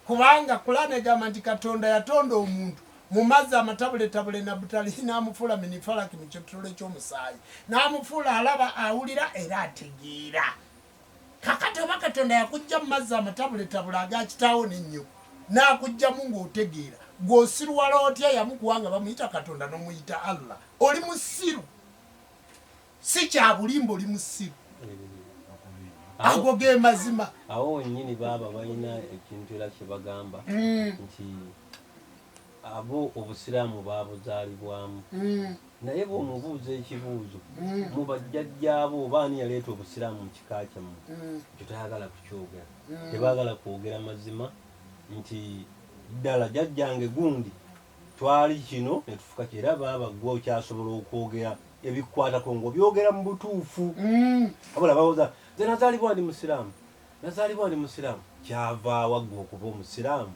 kubanga Kurani egamba nti Katonda yatonda omuntu mu mazzi amatabuletabule na butali n'amufuula minifalaki mu kyotolo ky'omusaayi n'amufuula alaba awulira era ategeera kakati oba Katonda yakujja mu mazzi amatabuletabule aga kitaawo n'ennyo n'akujjamu ng'otegeera gw'osirwala otya yamukuwanga bamuyita Katonda n'omuyita Allah oli musiru si kya bulimba oli musiru ago ge mazima awo nnyini baba balina ekintu era kye bagamba nti abo obusiraamu babuzaalibwamu naye bw'omubuuza ekibuuzo mu bajjajjaabo oba ani yaleeta obusiraamu mu kika kyammwe ekyo tayagala kukyogera tebaagala kwogera mazima nti ddala jjajjange gundi twali kino ne tufuka kiraba bagwa okyasobola okwogera ebikwatako ng'obyogera mu butuufu abula bawoza nze nazaalibwa ndi musiraamu kyavaawa ggwe okuba omusiraamu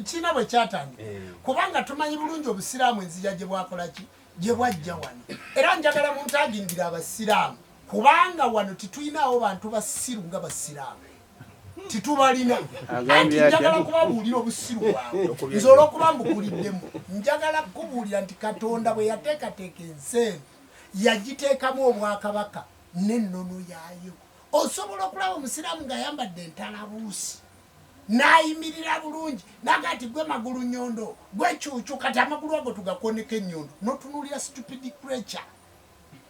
kina bwe kyatandika kubanga tumanyi bulungi obusiraamu enzija gye bwakola ki gye bwajja wano era njagala muntu agingira abasiraamu kubanga wano titulinawo bantu basiru nga basiraamu titubalina anti njagala kubabuulira obusiru bwabwe nze olw'okuba mbukuliddemu njagala kukubuulira nti Katonda bwe yateekateeka ensi eno yagiteekamu obwakabaka n'ennono yaayo osobola okulaba omusiraamu ng'ayambadde entalabuusi n'ayimirira bulungi naga ati gwe magulu nyondo gwe cuucu kati amagulu ago tugakoneka ennyondo n'otunuulira stupid creature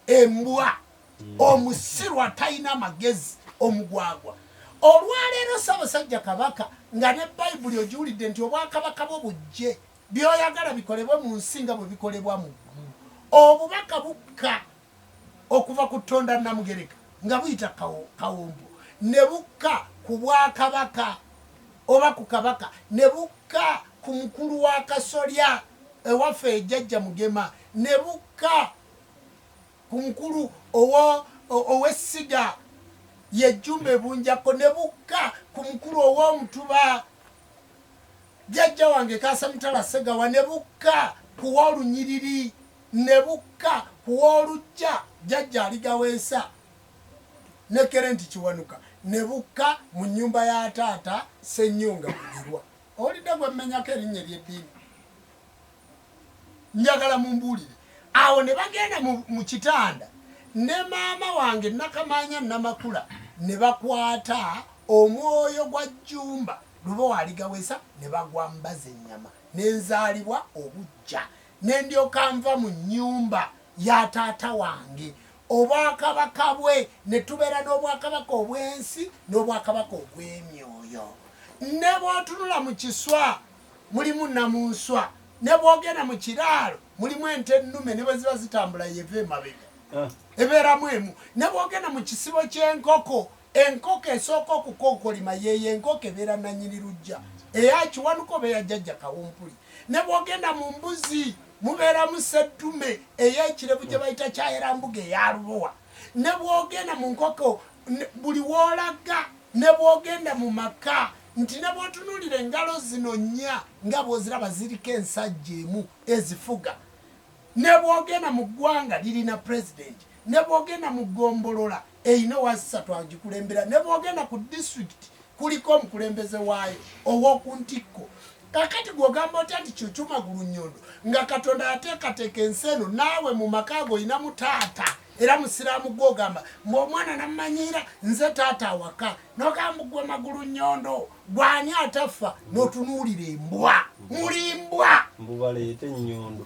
embwa omusiru atalina amagezi omugwagwa olwaleero Ssaabasajja Kabaka nga ne Bayibuli ogiwulidde nti obwakabaka bwo bujje by'oyagala bikolebwe mu nsi nga bwe bikolebwa mu ggulu obubaka bukka okuva ku Ttonda Namugereka nga buyita Kawombo ne bukka ku bwakabaka oba ku kabaka ne bukka ku mukulu wa Kasolya ewaffe ejjajja Mugema ne bukka ku mukulu ow'essiga JJUMBA Bunjako ne bukka ku mukulu ow'omutuba jjajja wange Kaasamutala Segawa ne bukka ku w'olunyiriri ne bukka ku w'olujja jjajja Aligaweesa ne Kerenti Kiwanuka ne bukka mu nnyumba ya taata Ssenyonga Bugirwa olidde gwe mmenyako erinnya ery'eddiini njagala mumbuulire awo ne bagenda mu kitanda ne maama wange Nakamanya Namakula ne bakwata omwoyo gwa Jjumba Lubowa Aligaweesa ne bagwa mbaza ennyama nenzaalibwa obujja ne ndyoka nva mu nnyumba ya taata wange obwakabaka bwe ne tubeera n'obwakabaka obw'ensi n'obwakabaka obw'emyoyo ne bw'otunula mu kiswa mulimu namunswa ne bw'ogenda mu kiraalo mulimu ente ennume ne bwe ziba zitambula yeva emabega ebeeramu emu ne bw'ogenda mu kisibo ky'enkoko enkoko esooka okukookolima yeeyo enkoko ebeera nannyini lujja eya Kiwanuka oba eya jjajja Kawumpuli ne bw'ogenda mu mbuzi mubeeramu sseddume ey'ekirevu gye bayita kyayerambuga eya Lubowa ne bw'ogenda mu nkoko buli w'olaga ne bw'ogenda mu maka nti ne bw'otunuulira engalo zino nnya nga bw'oziraba ziriko ensajja emu ezifuga ne bw'ogenda mu ggwanga lirina pulezidenti ne bw'ogenda mu ggombolola eyina owasatu agikulembera ne bw'ogenda ku disitulikiti kuliko omukulembeze waayo ow'oku ntikko kakati gw'ogamba otya nti Cuucu Magulu Nyondo nga Katonda yateekateeka ensi eno naawe mu maka ago oyinamu taata era musiraamu gw'ogamba omwana nammanyira nze taata awaka n'ogamba gwe Magulu Nyondo gw'ani atafa n'otunuulira embwa muli mbwa mbubaleete nnyondo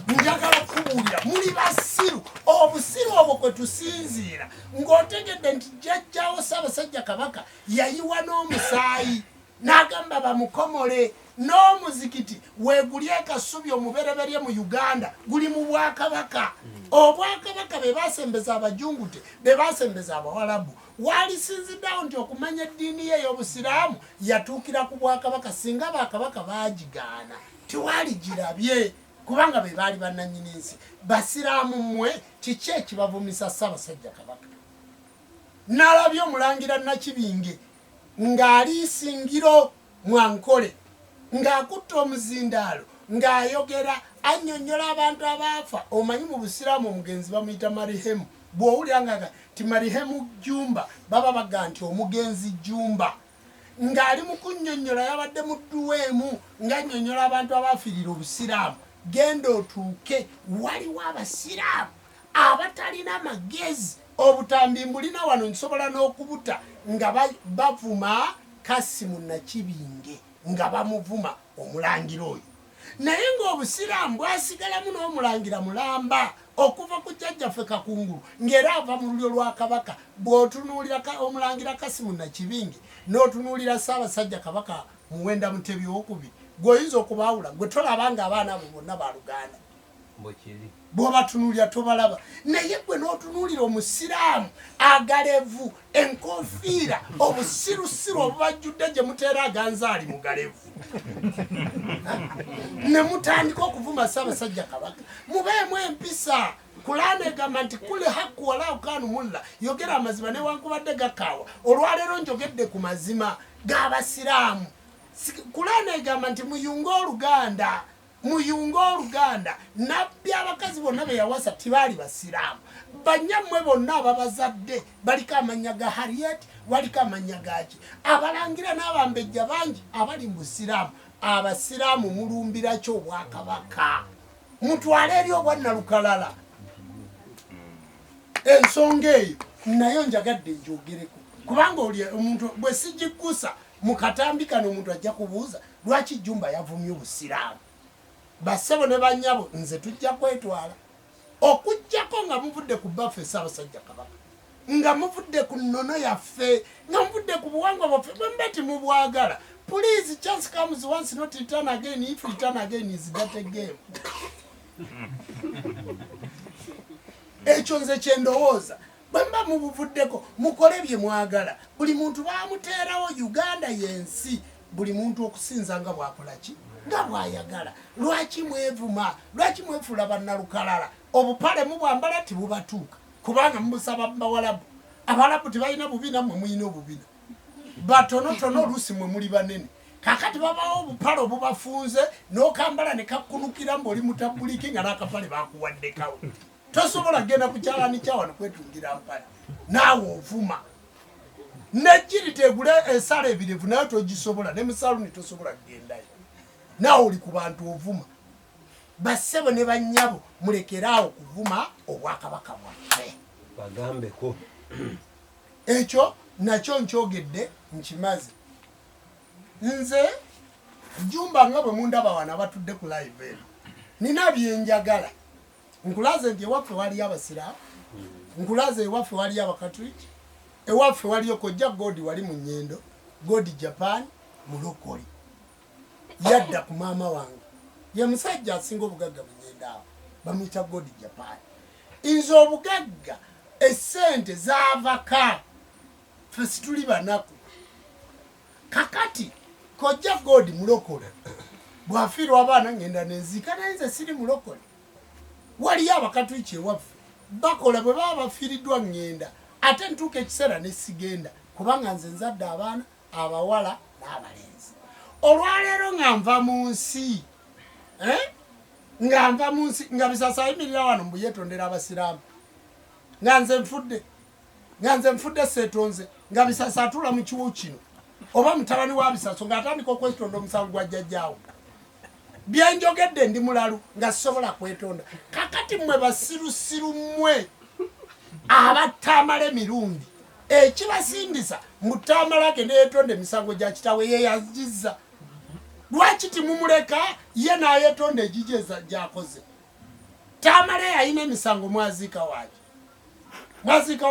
njagala kubuulira muli basiru obusiru obwo kwe tusinziira ng'otegedde nti jjajjawo Ssaabasajja Kabaka yayiwa n'omusaayi n'agamba bamukomole n'omuzikiti weeguli ekasubi omubereberye mu Uganda guli mu bwakabaka obwakabaka be baasembeza Abajungute be baasembeza Abawarabu walisinziddeawo nti okumanya eddiini ye ey'Obusiraamu yatuukira ku bwakabaka singa bakabaka baagigaana tiwaligirabye kubanga be baali bannannyini nsi basiraamu mmwe kiki ekibavumisa Ssaabasajja Kabaka nalabye omulangira Nakibinge ng'ali Isingiro Mwankole ng'akutta omuzindaalo ng'ayogera annyonnyola abantu abaafa omanyi mu Busiraamu omugenzi bamuyita marihemu bw'owulira nga ti marihemu Jjumba baba baga nti omugenzi Jjumba ng'ali mu kunnyonnyola yabadde mu dduweemu ng'annyonnyola abantu abaafiirira Obusiraamu genda otuuke waliwo Abasiraamu abatalina magezi obutambi mbulina wano nsobola n'okubuta nga bavuma Kasimu Nakibinge nga bamuvuma omulangira oyo naye ng'Obusiraamu bwasigalamu n'omulangira Mulamba okuva ku jjajjaffe Kakungulu ng'era ava mu lulyo lwa Kabaka bw'otunuulira omulangira Kasimu Nakibinge n'otunuulira Ssaabasajja Kabaka Muwenda Mutebi II gw'oyinza okubaawula gwe tolaba nga abaana abo bonna ba Luganda bw'oba tunuulira tobalaba naye gwe n'otunuulira omusiraamu agalevu enkofiira obusirusiru obubajjudde gye muteera aganzaali mugalevu ne mutandika okuvuma Ssaabasajja Kabaka mubeemu empisa Kulaana egamba nti kule haku wala ukanu mulla yogera amazima newankubadde gakaawa olwaleero njogedde ku mazima g'abasiraamu Kulaana egamba nti muyunga oluganda nabbi abakazi bonna be yawasa tibaali basiraamu banyammwe bonna ababazadde baliko amanya ga Harriet waliko amanya gaki abalangira n'abambejja bangi abali mu busiraamu abasiraamu mulumbira kyo obwakabaka mutwale eri obwannalukalala ensonga eyo nayo njagadde njogereko kubanga oli omuntu bwe sigikusa mu katambi kano omuntu ajja kubuuza lwaki Jumba yavumye obusiraamu bassebo ne bannyabo nze tujja kwetwala okujjako nga muvudde ku baffe Ssaabasajja Kabaka nga muvudde ku nnono yaffe nga muvudde ku buwangwa bwaffe bwe mbeti mubwagala please chance comes once not return again if return again is that a game ekyo nze kyendowooza bwe mba mubuvuddeko mukole bye mwagala buli muntu bamuteerawo Uganda yensi buli muntu okusinza nga bwakola ki nga bwayagala lwaki mwevuma lwaki mwefuula bannalukalala obupale mubwambala tibubatuuka kubanga mubusaba bawalabu abalabu tebalina bubina mwe muyina obubina batonotono oluusi mwe muli banene kakati babawo obupale obubafunze n'okambala ne kakkunukira mboli mutabuliki nga n'akapale bakuwaddekawo tosobola genda ku kyalani kyawano kwetungira mpale naawe ovuma nejjiri tegule esala ebirevu naye togisobola ne musaluni tosobola kugendayo naawe oli ku bantu ovuma bassebo ne bannyabo mulekeraawo kuvuma obwakabaka bwaffe bagambeko ekyo nakyo nkyogedde nkimaze nze Jumba nga bwe mundaba wana batudde ku live eno nina byenjagala nkulaze nti ewaffe waliyo abasiraamu nkulaze ewaffe waliyo abakatuliki ewaffe waliyo kojja godi wali mu nnyendo godi Japan mulokole yadda ku maama wange ye musajja asinga obugagga mu nnyendo awo bamuyita godi Japan nze obugagga essente zaavaka ffe situli banaku kakati kojja godi mulokole bwafiirwa abaana ngenda nenzika naye nze siri mulokole waliyo abakatuliki ewaffe bakola bwe baba bafiiriddwa ngenda ate ntuuka ekiseera nesigenda kubanga nze nzadde abaana abawala n'abalenzi olwaleero nga nva mu nsi nga Bisasa ayimirira wano mbu yeetondera abasiraamu nga nze nfudde seetonze nga Bisasa atula mu kiwu kino oba mutabani wa Bisaso ng'atandika okwetonda omusango gwa jjajjaawo byenjogedde ndi mulalu nga sobola kwetonda kakati mmwe basirusiru mmwe abatamala emirundi ekibasindisa mutamala agende yeetonda emisango gya kitaawe yeeyazizza lwaki timumuleka ye n'ayeetonda egijeza gyakoze tamala yalina emisango mwaziika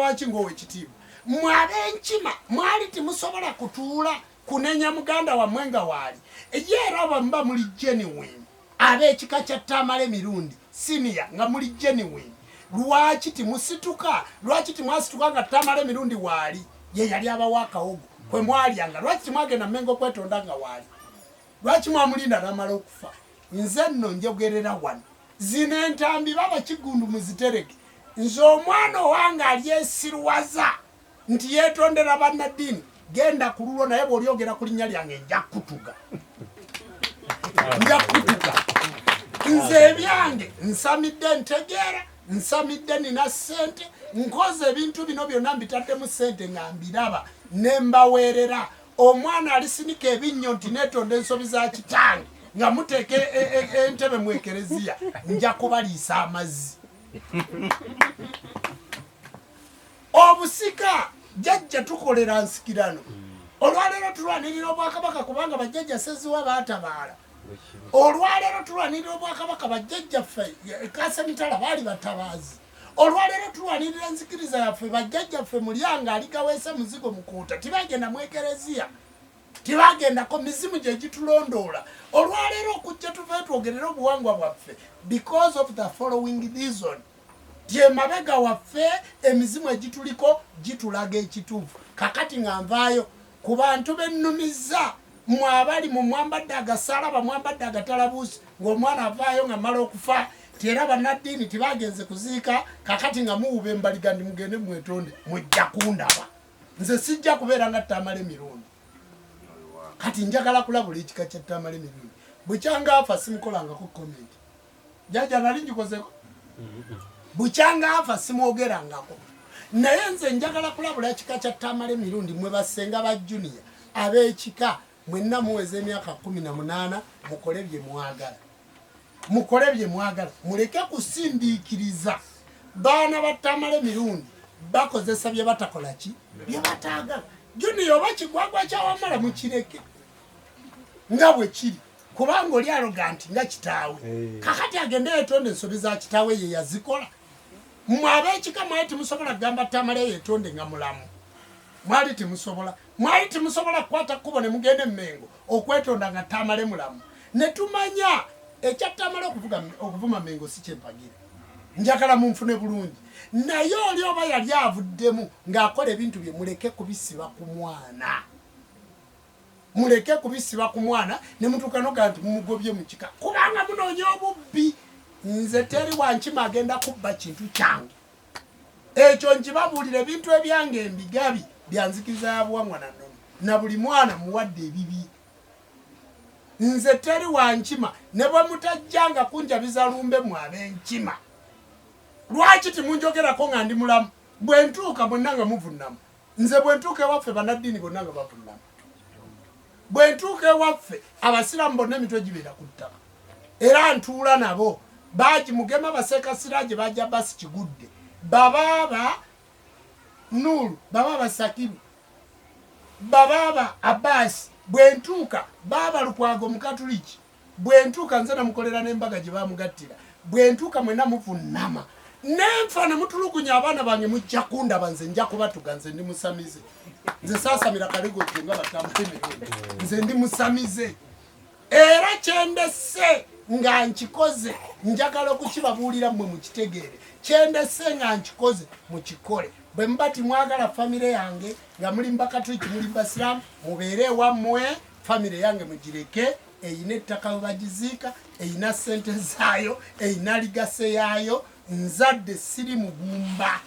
waki ng'owekitiibwa mmwe ab'enkima mwali timusobola kutuula kunenya muganda wammwe nga waali ye era bamba muli genuine ab'ekika kya tamala emirundi siniya nga muli genuine lwaki timusituka lwaki timwasituka nga tamala emirundi waali ye yali abawa akawogo kwe mwalyanga lwaki timwagenda mmengo kwetonda nga waali lwaki mwamulinda n'amala okufa nze nno njogerera wano zino entambi baba kigundu muzitereke nze omwana owange alyesirwaza nti yeetondera bannaddiini genda ku lulwo naye bw'olyogera ku linnya lyange nja kutuga nze ebyange nsamidde ntegeera nsamidde nina ssente nkoze ebintu bino byonna mbitaddemu ssente nga mbiraba ne mbaweerera omwana alisinika ebinnyo nti neetonda ensobi za kitange nga muteeka entebe mu ekereziya nja kubaliisa amazzi obusika jjajja tukolera nsikirano olwaleero tulwanirira obwakabaka kubanga bajjajja SSEZIBWA baatabaala olwaleero tulwanirira obwakabaka bajjajjaffe Kasemitala baali batabaazi olwaleero tulwanirira enzikiriza yaffe bajjajjaffe Mulyanga aligaweesa muzigo mukuuta tibagenda mu ekereziya tibagendako mizimu gye gitulondoola olwaleero okujja tuve twogerera obuwangwa bwaffe because of the following reason. Tie mabega waffe emizimu egituliko gitulaga ekituufu. Kakati nga nvaayo ku bantu bennumiza mwabali mu mwambadde agasalaba mwambadde agatalabuusi ng'omwana avaayo nga mala okufa tera bannaddiini tibagenze kuziika kakati nga muwuba embaliga ndi mugende mwetonde mujja kundaba nze sijja kubeera nga Tamale emirundi kati njagala kulabula ekika kya Tamale emirundi bukyanga afa simukolangako comment jjajja nali ngikozeko bukyanga afa simwogerangako naye nze njagala kulabula ekika kya Tamale emirundi mwe basenga ba junior ab'ekika mwenna muweza emyaka 18 mukole bye mwagala mukole bye mwagala muleke kusindiikiriza baana ba Tamale emirundi bakozesa bye batakola ki bye bataagala junior oba kigwagwa kyawamala mukireke nga bwe kiri kubanga oli arrogant nga kitaawe kakati agende yetonde ensobi za kitaawe ye yazikola mmwe ab'ekika mwali temusobola kugamba Tamale yetonde nga mulamu mwali temusobola kukwata kkubo ne mugende Mmengo okwetonda nga Tamale mulamu ne tumanya ekya Tamale okuvuma Mmengo si kyempagira njagala munfune bulungi naye oli oba yali avuddemu ng'akola ebintu bye muleke kubisiba ku mwana ne mutuuka noga nti mumugobye mu kika kubanga munoonya obubbi nze teri Wankima agenda kubba kintu kyange ekyo nkibabuulira ebintu ebyange mbigabi byanzikiriza ya buwangwa nannono na buli mwana muwadde ebibi nze teri Wankima ne bwe mutajjanga kunjabiza lumbe mu ab'enkima lwaki timunjogerako nga ndi mulamu bwe ntuuka bonna nga muvunnamu nze bwe ntuuka ewaffe bannaddiini bonna nga bavunnamu bwe ntuuka ewaffe abasiraamu bonna emitwe gibeera ku ttaka era ntuula nabo bagimugema baseeka siraaje bajja basi kigudde babaaba Nuru babaaba Sakiru babaaba Abbas bwe ntuuka baaba Lukwago Mukatuliki bwe ntuuka nze namukolera n'embaga gye bamugattira bwe ntuuka mwenna muvunnama nenfa ne mutulugunya abaana bange mujja kundaba nze nja kubatuga nze ndi musamize nze saasamira kalego gye nga Batamale nze ndi musamize era kyendese nga nkikoze njagala okukibabuulira mmwe mukitegeere kyendese nga nkikoze mukikole bwe mbati mwagala famire yange nga muli Bakatuliki muli Basiraamu mubeere ewammwe famire yange mugireke eyina ettaka we bagiziika eyina ssente zaayo eyina ligase yaayo nzadde siri mugumba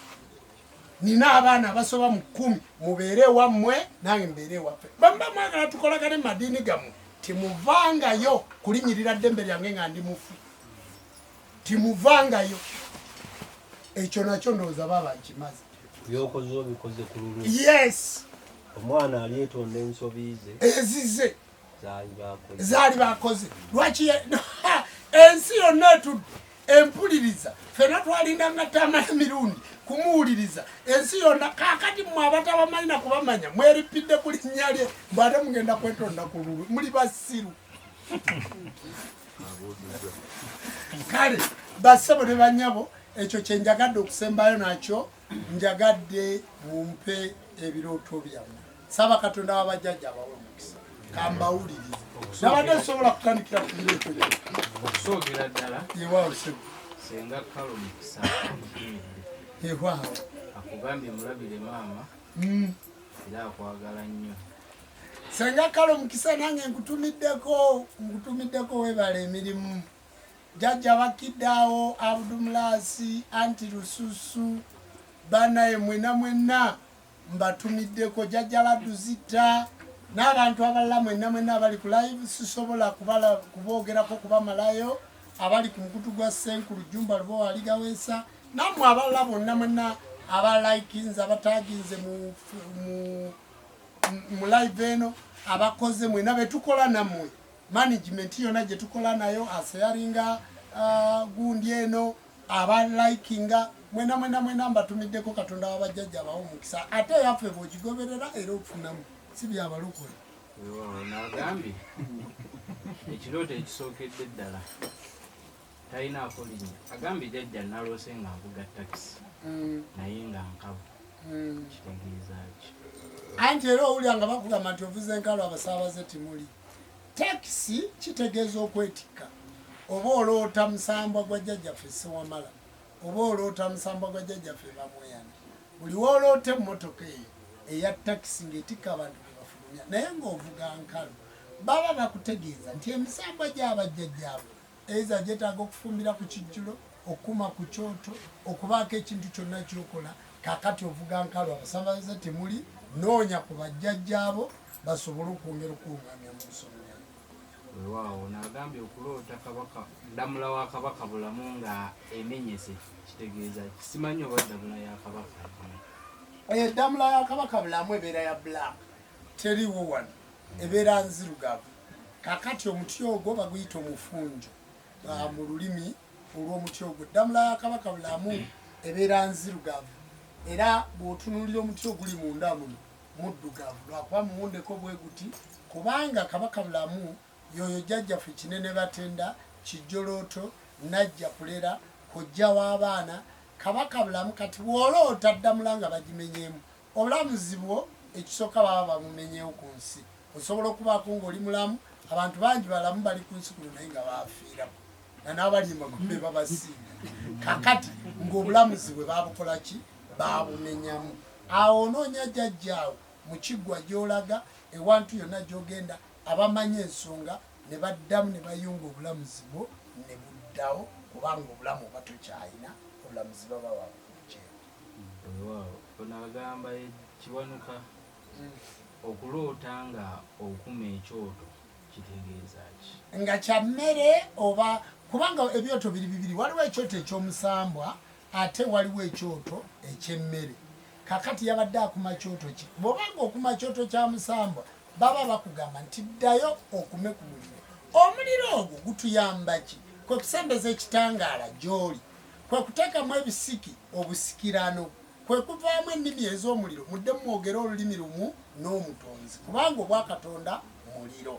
nina abaana abasoba mu 10 mubeere ewammwe nange mbeere ewaffe bamba mwagala tukolagane mu madiini gammwe timuvangayo kulinyirira ddembe lyange nga ndi mufu timuvangayo ekyo nakyo ndowooza baba nkimaze byokoze obikoze ku lulu yes omwana alyetonda ensobi ze ezize zaali bakoze lwaki ensi yonna etudde empuliriza fena twalindanga Tamale emirundi kumuwuliriza ensi yonna kakati mmwe abatabamanyi kubamanya mweripidde ku linnya lye bw'ate mugenda kwetonda ku lulu muli basiru kale bassebo ne banyabo ekyo kye njagadde okusembayo nakyo njagadde mumpe ebirooto byammwe saba Katonda w'abajjajja abawe omukisa kambawulirize nabadde nsobola kutandikira ku birooto byammwe okusoogera ddala yewaawo sebo senga kalo mukisa yewaawo akugambye mulabire maama era akwagala nnyo senga kalo mukisa nange nkutumiddeko webala emirimu jjajja Bakiddaawo Abudumulasi anti Lususu banaye mwenna mbatumiddeko jjajja Laduzita n'abantu abalala mwenna abali ku live sisobola kuboogerako kubamalayo abali ku mukutu gwa SSENKULU JJUMBA LUBOWA ALIGAWEESA nammwe abalala bonna abalikinze abataginze mu live eno abakoze mwenna betukola nammwe management yonna gye tukola nayo aseyaringa gundi eno abalikinga mwenna mbatumiddeko Katonda w'abajjajja abawe omukisa ate yaffe bw'okigoberera era ofunamu si byabalokole nagambye ekirooto ekisookedde ddala talinaako linnya agambye jjajja naloose nga nvuga takisi naye nga nkabu kitegeeza ki anti era owulira nga bakugamba nti ovuze enkalo abasaabaze timuli takisi kitegeeza okwetikka oba oloota musambwa gwa jjajjaffe Sewamala oba oloota musambwa gwa jjajjaffe Bamweyana buli wooloota emmotoka eyo eya takisi ng'etikka abantu be bafulumya naye ng'ovuga nkalu baba bakutegeeza nti emisambwa gy'abajjajjaabwe eza gyetaaga okufumbira ku kijjulo okuma ku kyoto okubaako ekintu kyonna kyokola kakati ovuga nkalu abasambaza temuli noonya ku bajjajjaabo basobole okwongera okukungamya mu nsonga weewaawo n'agambye okuloota kabaka ddamula wa kabaka bulamu nga emenyese kitegeeza kisimanyi oba ddamula ya kabaka eddamula ya kabaka bulamu ebeera ya black teriwo wano ebeera nzirugavu kakati omuti ogwo baguyita omufunjo mu lulimi olw'omuti ogwo ddamula ya kabaka bulamu ebeera nzirugavu era bw'otunuulira omuti oguli munda muno muddugavu lwakuba muwundeko bwe guti kubanga kabaka bulamu yoyo jjajjaffe kinene batenda kijjolooto najja kulera kojja w'abaana kabaka bulamu kati bw'oloota ddamula nga bagimenyeemu obulamuzi bwo ekisooka baba bamumenyeewo ku nsi osobola okubaako ng'oli mulamu abantu bangi balamu bali ku nsi kuno naye nga baafiirako na n'abali emagombe babasinga kakati ng'obulamuzi bwe babukola ki babumenyamu awo onoonya jjajjaawo mu kiggwa gy'olaga ewantu yonna gy'ogenda abamanyi ensonga ne baddamu ne bayunga obulamuzi bwo ne buddawo kubanga obulamu oba tokyalina obulamuzi baba babukujeewo ono agamba kiwanuka okuloota nga okuma ekyoto kitegeeza ki nga kya mmere oba kubanga ebyoto biri bibiri waliwo ekyoto eky'omusambwa ate waliwo ekyoto eky'emmere kakati yabadde akuma kyoto ki bw'obanga okuma kyoto kya musambwa baba bakugamba nti ddayo okume ku muliro omuliro ogwo gutuyamba ki kwe kusembeza ekitangaala gy'oli kwe kuteekamu ebisiki obusikirano kwe kuvaamu ennimi ez'omuliro mudde mwogere olulimi lumu n'omutonzi kubanga obwakatonda muliro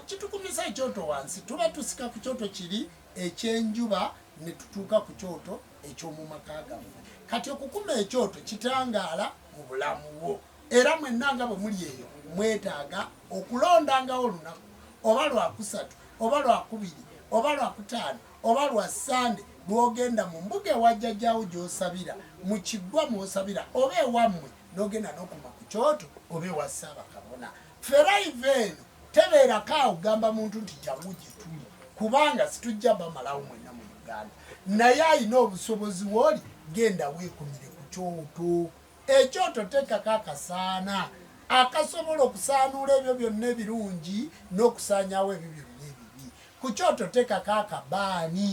kitukumisa ekyoto wansi tuba tusika ku kyoto kiri ekyenjuba ne tutuuka ku kyoto eky'omumaka gaffe kati okukuma ekyoto kitangaala mu bulamu bwo era mwenna nga bwe muli eyo mwetaaga okulondangawo olunaku oba lwakusatu oba lwakubiri oba lwakutaano oba lwassande lwogenda mu mbuga ewa jjajjaawo gy'osabira mu kiggwa mw'osabira oba ewammwe n'ogenda n'okuma ku kyoto oba ewa Ssaabakabona feraiva eno tebeerako awo gamba muntu nti jangu gye tuli kubanga situjja bamalawo mwenna mu Uganda naye ayina obusobozi w'oli genda weekumire ku kyoto ekyoto teekako akasaana akasobola okusaanuula ebyo byonna ebirungi n'okusaanyaawo ebyo byonna ebibi ku kyoto teekako akabaani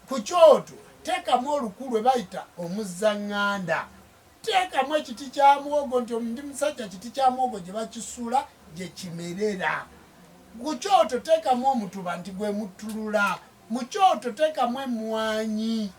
ku kyoto teekamu oluku lwe bayita omuzzaŋŋanda teekamu ekiti kya muwogo nti ndi musajja kiti kya muwogo gye bakisula gye kimerera ku kyoto teekamu omutuba nti gwe muttulula mu kyoto teekamu emmwanyi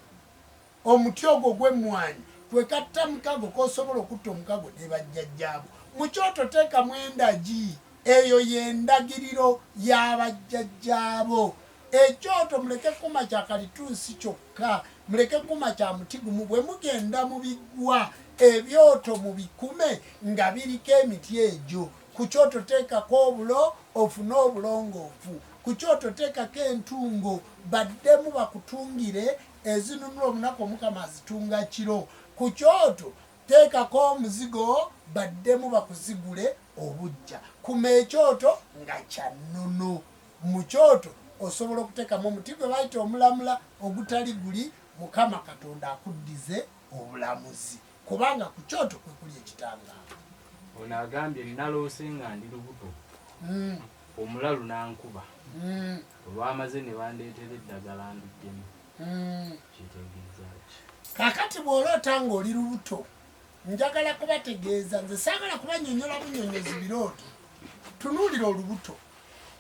omuti ogwo gw'emmwanyi gwe katta mukago k'osobola okutta omukago ne bajjajjaabo mu kyoto teekamu endagi eyo y'endagiriro y'abajjajjaabo ekyoto muleke kuma kya kalituusi kyokka muleke kuma kya muti gumu bwe mugenda mu biggwa ebyoto mu bikume nga biriko emiti egyo ku kyoto teekako obulo ofune obulongoofu ku kyoto teekako entungo baddemu bakutungire ezinunula omunaku omukama azitunga kiro ku kyoto teekako omuzigo baddemu bakuzigule obujja kuma ekyoto nga kyannono mu kyoto osobola okuteekamu omuti gwe bayita omulamula ogutali guli mukama katonda akuddize obulamuzi kubanga ku kyoto kwe kuli ekitangaala ono agambye naloose nga ndi lubuto omulalu nankuba olwamaze ne bandeetera eddagala nduggemu kitegeeza ki kakati bw'oloota ng'oli lubuto njagala kubategeeza nze saagala kubanyonyola bunyonyozi birooto tunuulira olubuto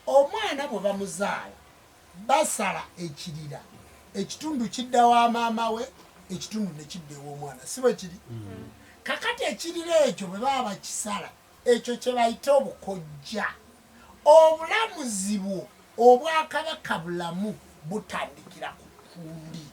omwana bwe bamuzaala basala ekirira ekitundu kidda wa maama we ekitundu ne kidda ew'omwana si bwe kiri kakati ekirira ekyo bwe baba bakisala ekyo kye bayita obukojja obulamuzi bwo obwakabaka bulamu butandikira ku ttumbi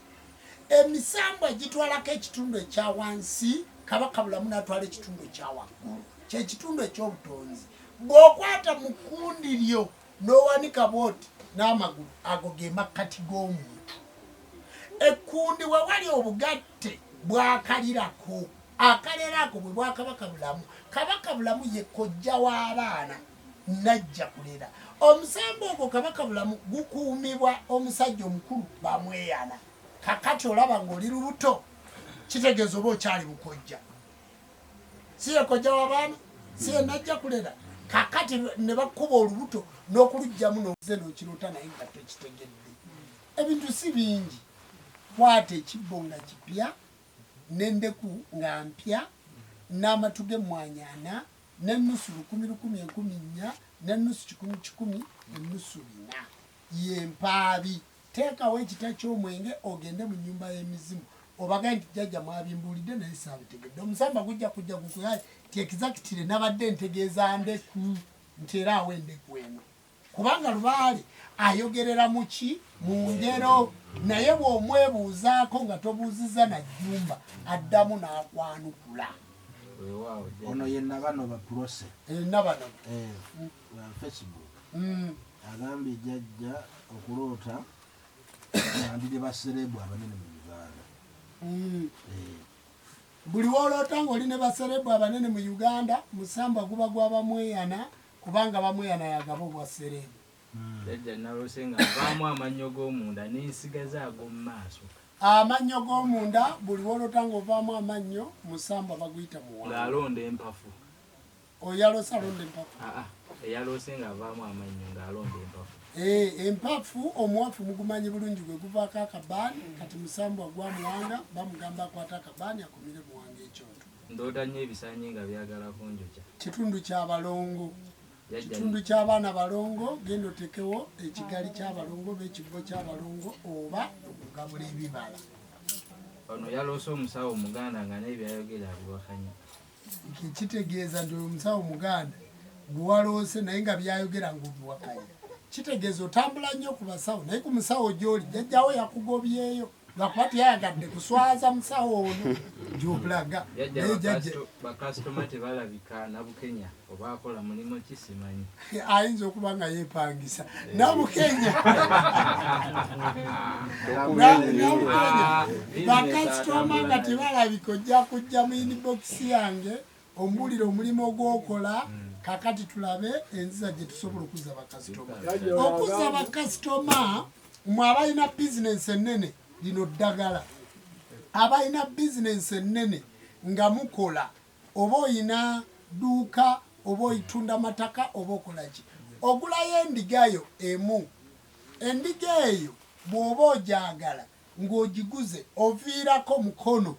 emisambwa gitwalako ekitundu ekya wansi kabaka bulamu n'atwala ekitundu ekya waggulu kyekitundu eky'obutonzi bw'okwata mu kkundi lyo n'owanika bwoti n'amagulu ago ge makkati g'omuntu. Ekkundi we wali obugatte bwakalirako akalera ako bwe bwakabaka bulamu. Kabaka bulamu ye kojja w'abaana najja kulera. Omusambo ogwo kabaka bulamu gukuumibwa omusajja omukulu bamweyana. Kakati olaba ng'oli lubuto kitegeeza oba okyali bukojja. Si ye kojja w'abaana, si ye najja kulera. Kakati ne bakuba olubuto n'okulugjamu n'okuze n'okiruta naye nga tokitegedde. Ebintu si bingi. Kwata ekibbo nga kipya, n'endeku nga mpya, n'amatu g'emmwanyaana, n'ennusu 10,000, 10,400, n'ennusu 10,000, ennusu 400. Y'empaabi. Teekawo ekita ky'omwenge ogende mu nnyumba y'emizimu. Obaga nti jjajja mwabimbuulidde naye saabitegedde. Omusamba gujja kujja gukuyaye ti ekizakitire nabadde ntegeeza ndeku nti era awo endeku eno. Kubanga Lubaale ayogerera mu ki? Mu ngero. Naye bw'omwebuuzaako nga tobuuziza na Jjumba addamu n'akwanukula. Ono ye Nabano ba Prose. Nabano. Facebook. Agambye jjajja okuloota andire baserebwa abanene mu Uganda. Buli w'oloota ng'oli ne baserebwa abanene mu Uganda, musamba guba gw'abamweyana kubanga bamweyana yagaba obwa serebu. Jjajja nalose nga avaamu amannyo g'omunda n'ensigaza ag'omu maaso. Amannyo g'omunda buli w'oloota ng'ovaamu amannyo musamba baguyita muwanga. Ng'alonda empafu. Oyalose alonda empafu? Eyalose ng'avaamu amannyo ng'alonda empafu. Empafu omuwafu mugumanyi bulungi gwe guvaako akabaani kati musambwa gwa muwanga bamugamba akwata akabaani akumire muwanga ekyoto. Ndoota nnyo ebisaanyi nga byagala kunjokya. Kitundu ky'abalongo. Kitundu ky'abaana balongo genda otekewo ekigali ky'abalongo oba ekibbo ky'abalongo oba okugabula ebibala. Ono yaloose omusawo Omuganda nga naye byayogera abiwakanya. Kitegeeza nti oyo omusawo Muganda gwe waloose naye nga byayogera ng'obiwakanya. Kitegeeza otambula nnyo ku basawo naye ku musawo gy'oli jjajjawo yakugobyeyo lwakuba teyayagadde kuswaza musawo ono gy'olaga. Bakasitoma tebalabika Nabukenya oba akola mulimu ki simanyi. Ayinza okuba nga yeepangisa Nabukenya. Bakasitoma nga tebalabika ojja kujja mu inbox yange ombulira omulimu ogw'okola. Kakati tulabe enziza gye tusobola okuzza bakasitoma. Okuzza bakasitoma mwe abalina bizinensi ennene lino ddagala. Abalina bizinensi ennene nga mukola oba oyina dduuka oba oyitunda mataka oba okola ki. Ogulayo endigayo emu. Endiga eyo bw'oba ogyagala ng'ogiguze oviirako Mukono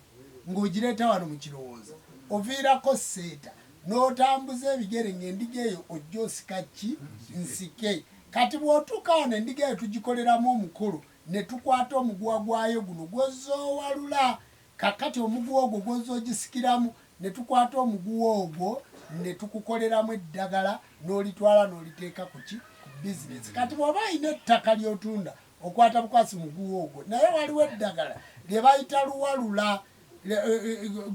ng'ogireeta wano mu Kirowooza. Oviirako Seeta. N'otambuza ebigere ng'endiga eyo ojja osika ki? Nsike. Kati bw'otuuka wano endiga eyo tugikoleramu omukolo ne tukwata omuguwa gwayo guno gwozoowalula. Kakati omuguwa ogwo gwozoogisikiramu ne tukwata omuguwa ogwo ne tukukoleramu eddagala n'olitwala n'oliteeka ku ki? Ku bizinesi. Kati bw'oba alina ettaka ly'otunda okwata bukwasi muguwa ogwo naye waliwo eddagala lye bayita luwalula.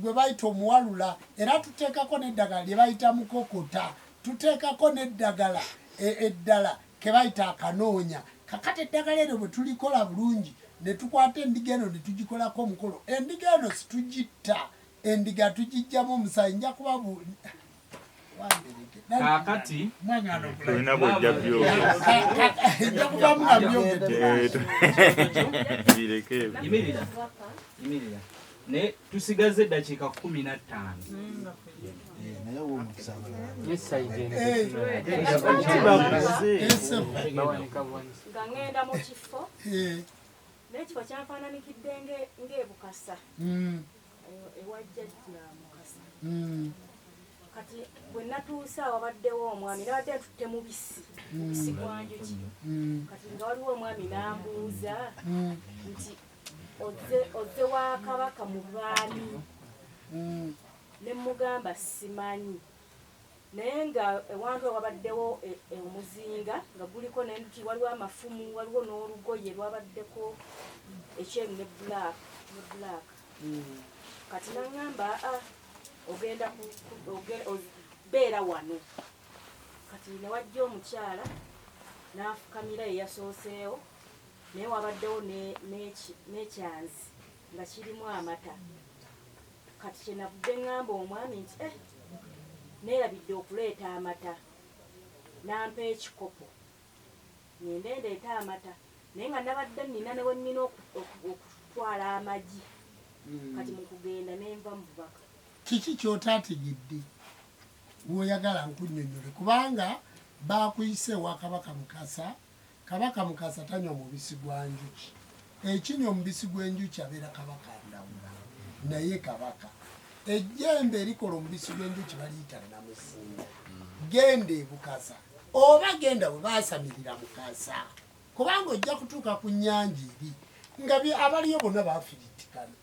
Gwe bayita omuwalula era tuteekako n'eddagala lye bayita mukokota. Tuteekako n'eddagala eddala ke bayita akanoonya. Kakati eddagala eryo bwe tulikola bulungi ne tukwata endiga eno ne tugikolako omukolo. Endiga eno situgitta, endiga tugiggyamu omusaayi. Nja kuba Kaakati tulina bwojja byogera. nja kubamu nga byogedde. Yimirira. Ne tusigaze eddakiika 15. Naye w'omukisa nga ngenda mu kifo n'ekifo kyanfaananikidde ng'ebukasa ewa jjajja Mukasa. Kati bwe natuuse awabaddewo omwami nabadde ntutte mubisi gwa njuki. Kati nga waliwo omwami n'ambuuza nti ozze wa Kabaka mu baami. Ne mugamba simanyi. Naye nga ewantu wabaddewo omuzinga nga guliko n'enduki, waliwo amafumu, waliwo n'olugoye lwabaddeko ekyeru ne black. Kati n'angamba ogenda beera wano. Kati ne wajja omukyala n'afukamira eyasooseewo naye wabaddewo n'ekyanzi nga kirimu amata. Kati kyenavudde ŋŋamba omwami nti neerabidde okuleeta amata nampa ekikopo ngende ndeeta amata naye nga nabadde nnina ne wennina okutwala amagi. Kati mu kugenda nenva mu bubaka. Kiki ky'otaategedde bw'oyagala nkunnyonnyole kubanga baakuyise ewa Kabaka Mukasa. Kabaka Mukasa tanywa mubisi gwa njuki. Ekinywa omubisi gw'enjuki abeera Kabaka Ndawula naye Kabaka ejjembe erikola omubisi gw'enjuki baliyita Namuzinda. Genda e Bukasa oba genda bwe baasamirira Mukasa kubanga ojja kutuuka ku nnyanja eri nga abaliyo bonna baafiritikana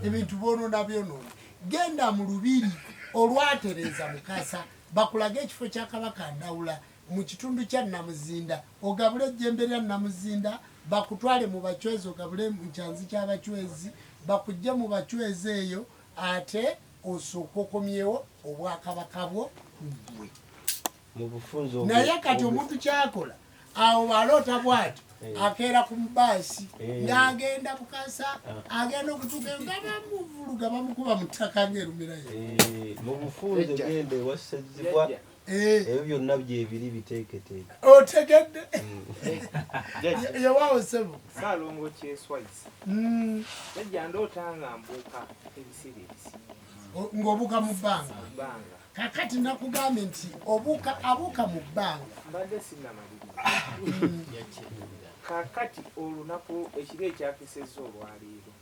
ebintu boonoona byonoona. Genda mu lubiri olwatereeza Mukasa bakulaga ekifo kya Kabaka Ndawula mu kitundu kya Namuzinda ogabule ejjembe lya Namuzinda bakutwale mu Bacwezi ogabule mu kyanzi ky'Abacwezi bakujje mu Bacwezi eyo ate osokokomyewo obwakabaka bwo ggwe. Naye kati omuntu kyakola awo bw'aloota bw'atyo akeera ku mbaasi ng'agenda Bukasa agenda okutuuka nga bamuvuluga bamukuba mu ttaka ng'erumirayo. Mu bufunzo gende ewa SSEZIBWA ebyo byonna byebiri biteeketeeke. Otegedde yewaawo ssebo Saalongo kyeswazi najja ndoota nga mbuuka ebiseera ebisinga ng'obuuka mu bbanga. Kakati nakugambye nti abuuka mu bbanga mbadde sinnamaliriza. Kakati olunaku ekiro ekyakesezza olwaleero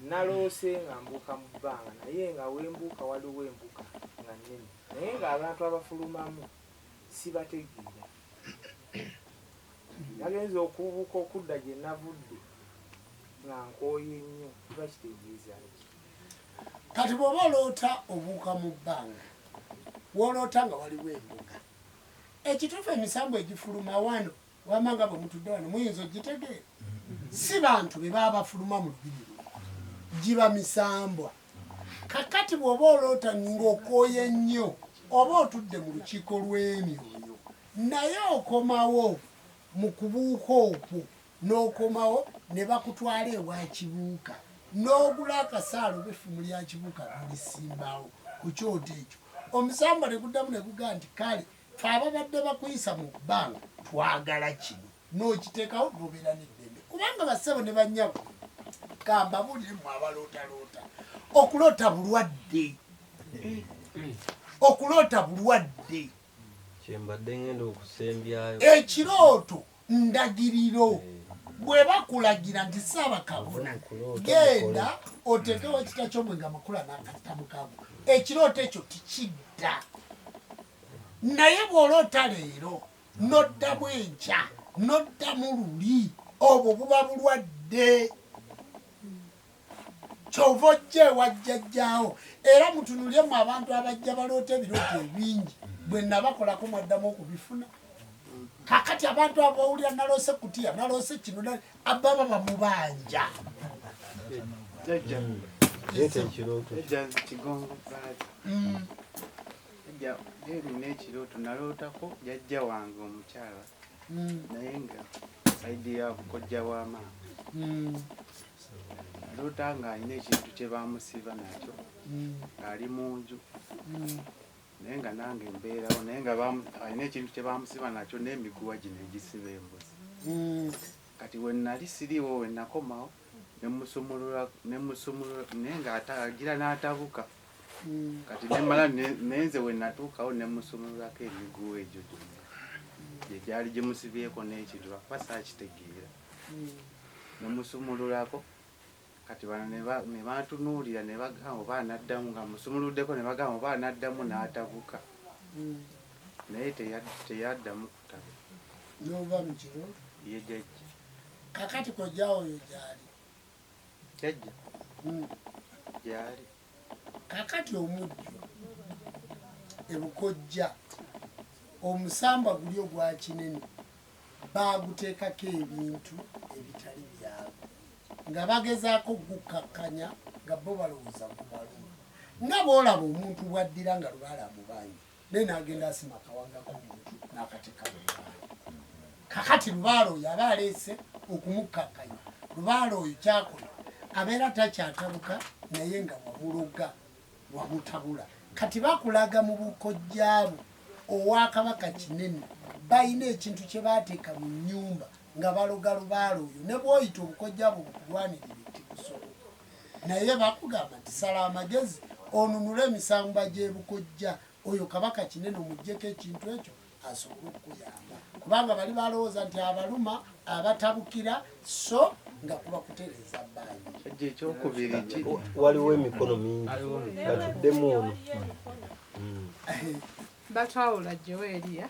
naloose nga mbuuka mu bbanga naye nga wembuuka waliwo embuka nga nnene naye ng'abantu abafulumamu sibategeera. Nagenza okubuuka okudda gye navudde nga nkooye nnyo kiba kitegeeza ki. Kati bw'oba oloota obuuka mu bbanga w'oloota nga waliwo embuga ekituufu emisambo egifuluma wano wamanga bwe mutudde wano muyinza ogitegeera. Si bantu be baba bafuluma mu lubiri giba misambwa. Kakati bw'oba oloota ng'okooye nnyo oba otudde mu lukiiko lw'emyoyo naye okomawo mu kubuuka okwo n'okomawo ne bakutwala ewa kibuuka n'ogula akasaalo b'effumu lya kibuuka n'olisimbawo ku kyoto ekyo. Omusamba ne guddamu ne gugaa nti kale fe ababadde bakuyisa mu bbanga twagala kino n'okiteekawo n'obeera n'eddembe kubanga bassebo ne bannyabo gamba buliremu abalootalota okuloota bulwadde. Okuloota bulwadde Kyembadde ngenda okusembyayo ekirooto ndagiriro bwe bakulagira nti Ssaabakabona genda oteekewo ekita ky'omwenga makula n'akatta mukago ekirooto ekyo tikidda. Naye bw'oloota leero n'oddamu enkya n'oddamu luli obwo buba bulwadde. Kyova ojja ewa jjajjaawo era mutunulyemu abantu abajja baloota ebirooto ebingi bwe nabakolako mwaddamu okubifuna. Kakati abantu abawulira naloose kutiya naloose kino ababa bamubanja. Ejja kigongo baati. Ejja nina ekirooto nalootako jjajja wange omukyala naye nga saidi ya kojja w'amaama. Naloota ng'alina ekintu kye bamusiba nakyo ng'ali mu nju naye nga nange mbeerawo naye nga alina ekintu kye bamusiba nakyo n'emiguwa gino egisiba embuzi. Kati we nali siriiwo we nakomawo nemusumulula naye nga agira n'atabuka. Kati nemala nenze we natuukawo nemusumululako emiguwa egyo gyonna gye gyali gimusibyeko n'ekintu lwakuba saakitegeera. Nemusumululako kati bano ne bantunuulira ne bagamba oba anaddamu nga musumuluddeko ne bagamba oba anaddamu n'atabuka naye teyaddamu kutaba. N'ova mu kirooto Ye jjajja. kakati kojjaawo oyo gyali Jjajja gyali. kakati omujjo ebukojja omusamba guli ogwa kinene baaguteekako ebintu ebitali byabwe nga bagezaako gukkakkanya nga bo balowooza kubaluma nga boolaba omuntu bwaddira nga lubaala amubanyi naye n'agenda asima akawanga k'omuntu n'akateeka mu lubaala. kakati lubaale oyo aba aleese okumukkakanya lubaale oyo kyakola abeera takyatabuka naye nga wamuloga wamutabula kati bakulaga mu bukojjaabo owakabaka kinene balina ekintu kye baateeka mu nnyumba nga baloga lubaale oyo ne bw'oyita obukojjaabo bukulwanirire tikusobola naye bakugamba nti sala amagezi onunula emisangwa gy'ebukojja oyo kabaka kinene omuggyeko ekintu ekyo asobole okuyamba kubanga bali balowooza nti abaluma abatabukira so nga kuba kutereeza bbanyi ekyokubiri waliwo emikono mingi batuddemu ono batwawula Joelia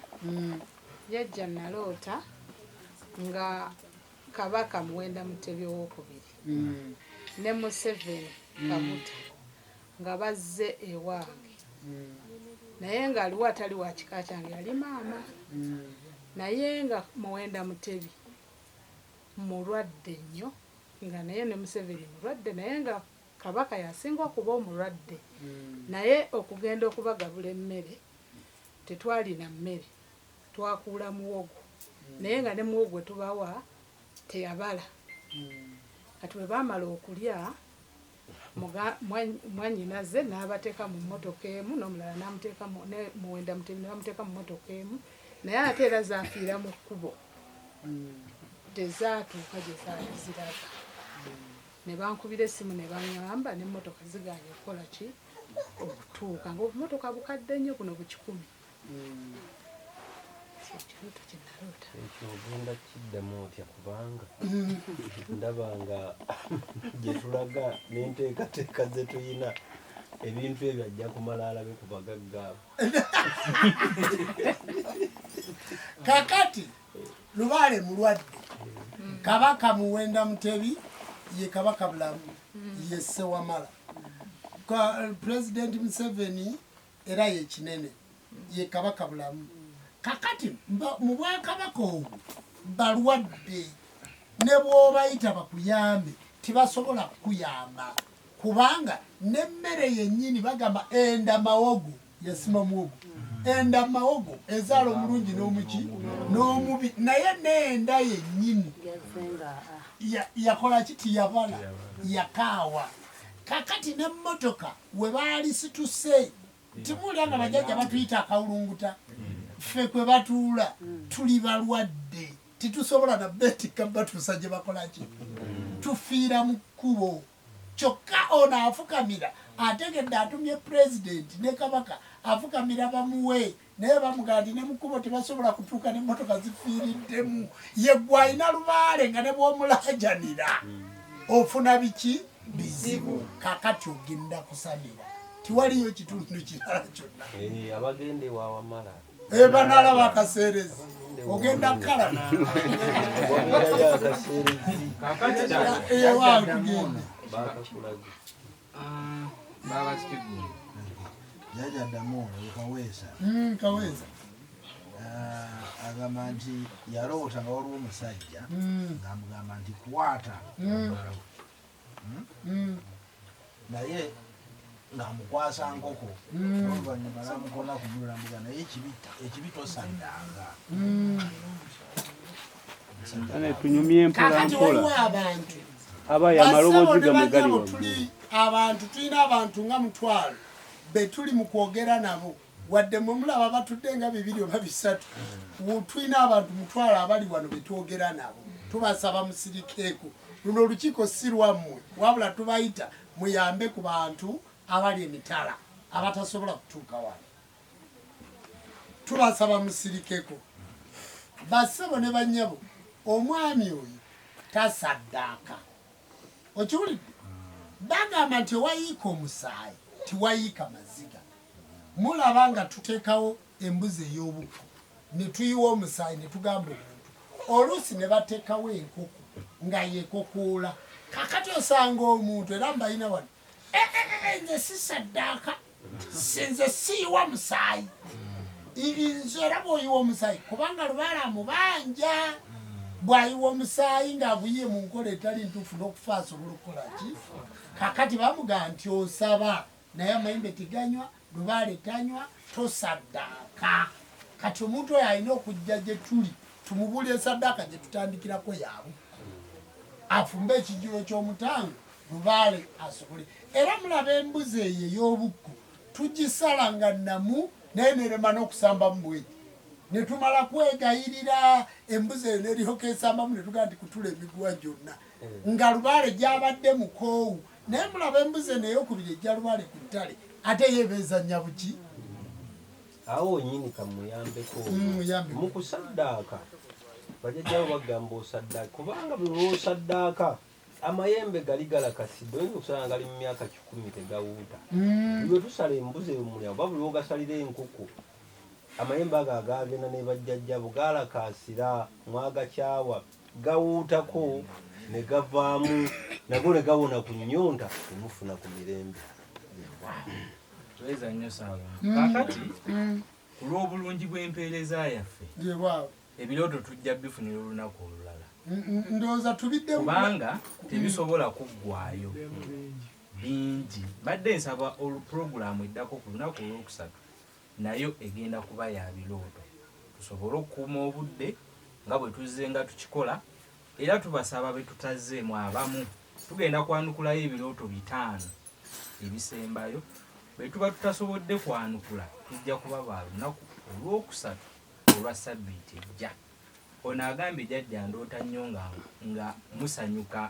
yajja naloota nga kabaka Muwenda Mutebi owokubiri ne Museveni Kamuta nga bazze ewange naye nga aliwo atali wa kika kyange yali maama naye nga Muwenda Mutebi mulwadde nnyo nga naye ne Museveni mulwadde naye nga kabaka yasinga okuba omulwadde naye okugenda okubagabula emmere tetwalina mmere twakuula muwogo naye nga ne muwogo gwe tubawa teyabala kati bwe baamala okulya mwanyinaze n'abateeka mu mmotoka emu n'omulala n'amuteeka ne Muwenda Mutebi n'amuteeka mu mmotoka emu naye ate era zaafiira mu kkubo tezaatuuka gye zaali ziraga ne bankubira essimu ne baŋŋamba n'emmotoka zigaanye okukola ki okutuuka ng'obumotoka bukadde nnyo buno bukikumi ekirooto kye naloota ekyo ogenda kiddamu otya kubanga ndaba nga gye tulaga n'enteekateeka ze tuyina ebintu ebyo ajja kumala alabe ku bagaggaabo kakati lubaale mulwadde kabaka Muwenda Mutebi ye kabaka bulamu ye Ssewamala President Museveni era ye kinene ye kabaka bulamu kakati mu bwakabaka obwo balwadde ne bw'obayita bakuyambe tibasobola kukuyamba kubanga n'emmere yennyini bagamba enda mawogo yasima muwogo enda mawogo ezaala omulungi n'omuki n'omubi naye n'enda yennyini yakola kiti yabala yakaawa kakati n'emmotoka we baali situse timuulya nga bajjajja batuyita akawulunguta ffe kwe batuula tuli balwadde titusobola na betika batuusa gye bakola ki tufiira mu kkubo kyokka ono afukamira ategedde atumye pulezidenti ne kabaka afukamira bamuwe naye bamugamba nti ne mu kkubo tebasobola kutuuka n'emmotoka zifiiriddemu ye gwe alina lubaale nga ne bw'omulajanira ofuna biki bizibu kakati ogenda kusamira tiwaliyo kitundu kirala kyonna abagende waawamala banalaba akaseerezi ogenda kala tugende jaja ddamu Kaweesa Kaweesa agamba nti yaloota nga waliwo omusajja ng'amugamba nti kwata naye ng'amukwasa nkoko oluvannyuma namukona kumulamuga naye ekibi tosaddanga tunyumye mpola mpola abantu aba yamaloboozi gamugali tuli abantu tulina abantu nga mutwalo be tuli mu kwogera nabo wadde mwe mulaba batudde nga bibiri oba bisatu tulina abantu mutwalo abali wano be twogera nabo tubasaba musirikeeko luno olukiiko si lwammwe wabula tubayita muyambe ku bantu abali emitala abatasobola kutuuka wano tubasaba musirikeko bassebo ne bannyabo omwami oyo tasaddaaka okiwulidde bagamba nti owayiika omusaayi tiwayiika maziga mulaba nga tuteekawo embuzi ey'obuku ne tuyiwa omusaayi ne tugamba omuntu oluusi ne bateekawo enkoko nga yekokuula kakati osanga omuntu era mbalina wano nze sisaddaaka nze siyiwa musaayi nze era bw'oyiwa omusaayi kubanga lubaala amubanja bw'ayiwa omusaayi ng'aguyiye mu nkola etali ntuufu n'okufa asobola okukola ki kakati bamugamba nti osaba naye amayimbe tiganywa lubaala etanywa tosaddaaka kati omuntu oyo alina okujja gye tuli tumubulye esaddaaka gye tutandikirako yaabwe afumbe ekijjulo ky'omutanga Lubaale asobole era mulaba embuzi eyo ey'obukku tugisala nga namu naye nerema n'okusamba mu bwegi ne tumala kwegayirira embuzi eyo neryoka esambamu ne tugaa nti kutula emiguwa gyonna nga Lubaale gyabadde mukoowu naye mulaba embuzi eno ey'okubiri ejja Lubaale ku ttale ate yeebeezanya buki awo nyini kamuyambeko mu kusaddaaka bajjajjawo bagamba osaddaaka kubanga bwe lwosaddaaka amayembe gali galakasidde oyinza okusanga gali mu myaka 10 tegawuuta bwe tusala embuzi eyo mulyango oba buli lwogasalira enkuku amayembe ago agagenda ne bajjajjabo galakasira mwagakyawa gawuutako ne gavaamu nago ne gawona ku nnyonta temufuna ku mirembe tweza nnyo sawa kakati ku lw'obulungi bw'empeereza yaffe ebirooto tujja bifunira olunaku olulala ndowooza tubidde kubanga tebisobola kuggwaayo bingi badde nsaba olupurogulaamu eddako ku lunaku olwokusatu nayo egenda kuba ya birooto tusobole okukuuma obudde nga bwe tuzze nga tukikola era tubasaba be tutazzeemu abamu tugenda kwanukulayo ebirooto 5 ebisembayo bwe tuba tutasobodde kwanukula tujja kuba ba lunaku olwokusatu olwa sabbiiti ejja ono agambye jjajja ndoota nnyo nga musanyuka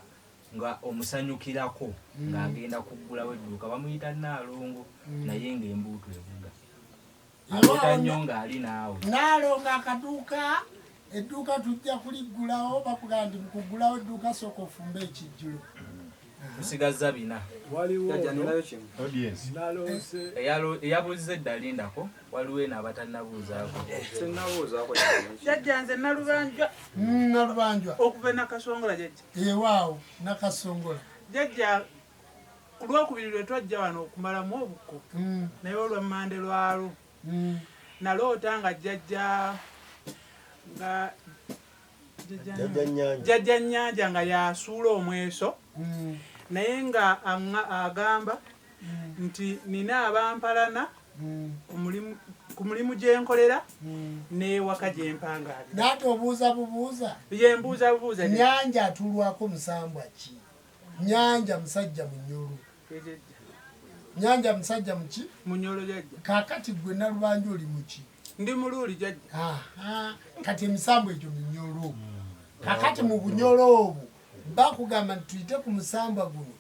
nga omusanyukirako ng'agenda kuggulawo edduuka bamuyita Naalongo naye ng'embuutu evuga ndoota nnyo ng'ali naawe Naalongo akaduuka edduuka tujja kuliggulawo bakugamba nti mukuggulawo edduuka sooka ofumbe ekijjulo tusigazza 4 eyabuuziza eddala ndako waliwo eno abatannabuuzaako jjajja nze Nalubanjwa okuva Nakasongola jjajja ewaawo Nakasongola jjajja ku lwokubiri lwe twajja wano okumalamu obukko naye olwammande lwalo naloota nga jjajja nga jjajja Nnyanja nga yasuula omweso naye nga agamba nti nina abampalana ku mulimu gye nkolera n'ewaka gye mpangaabira naate obuuza bubuuza ye mbuuza bubuuza Nnyanja atulwako musambwa ki Nnyanja musajja munyolo Nnyanja musajja muki munyolo jjajja kaakati gwe Nalubanja oli muki ndi muluuli jjajja kati emisambo egyo minyolo kaakati mu bunyolo obwo bakugamba nti tuyite ku musamba guno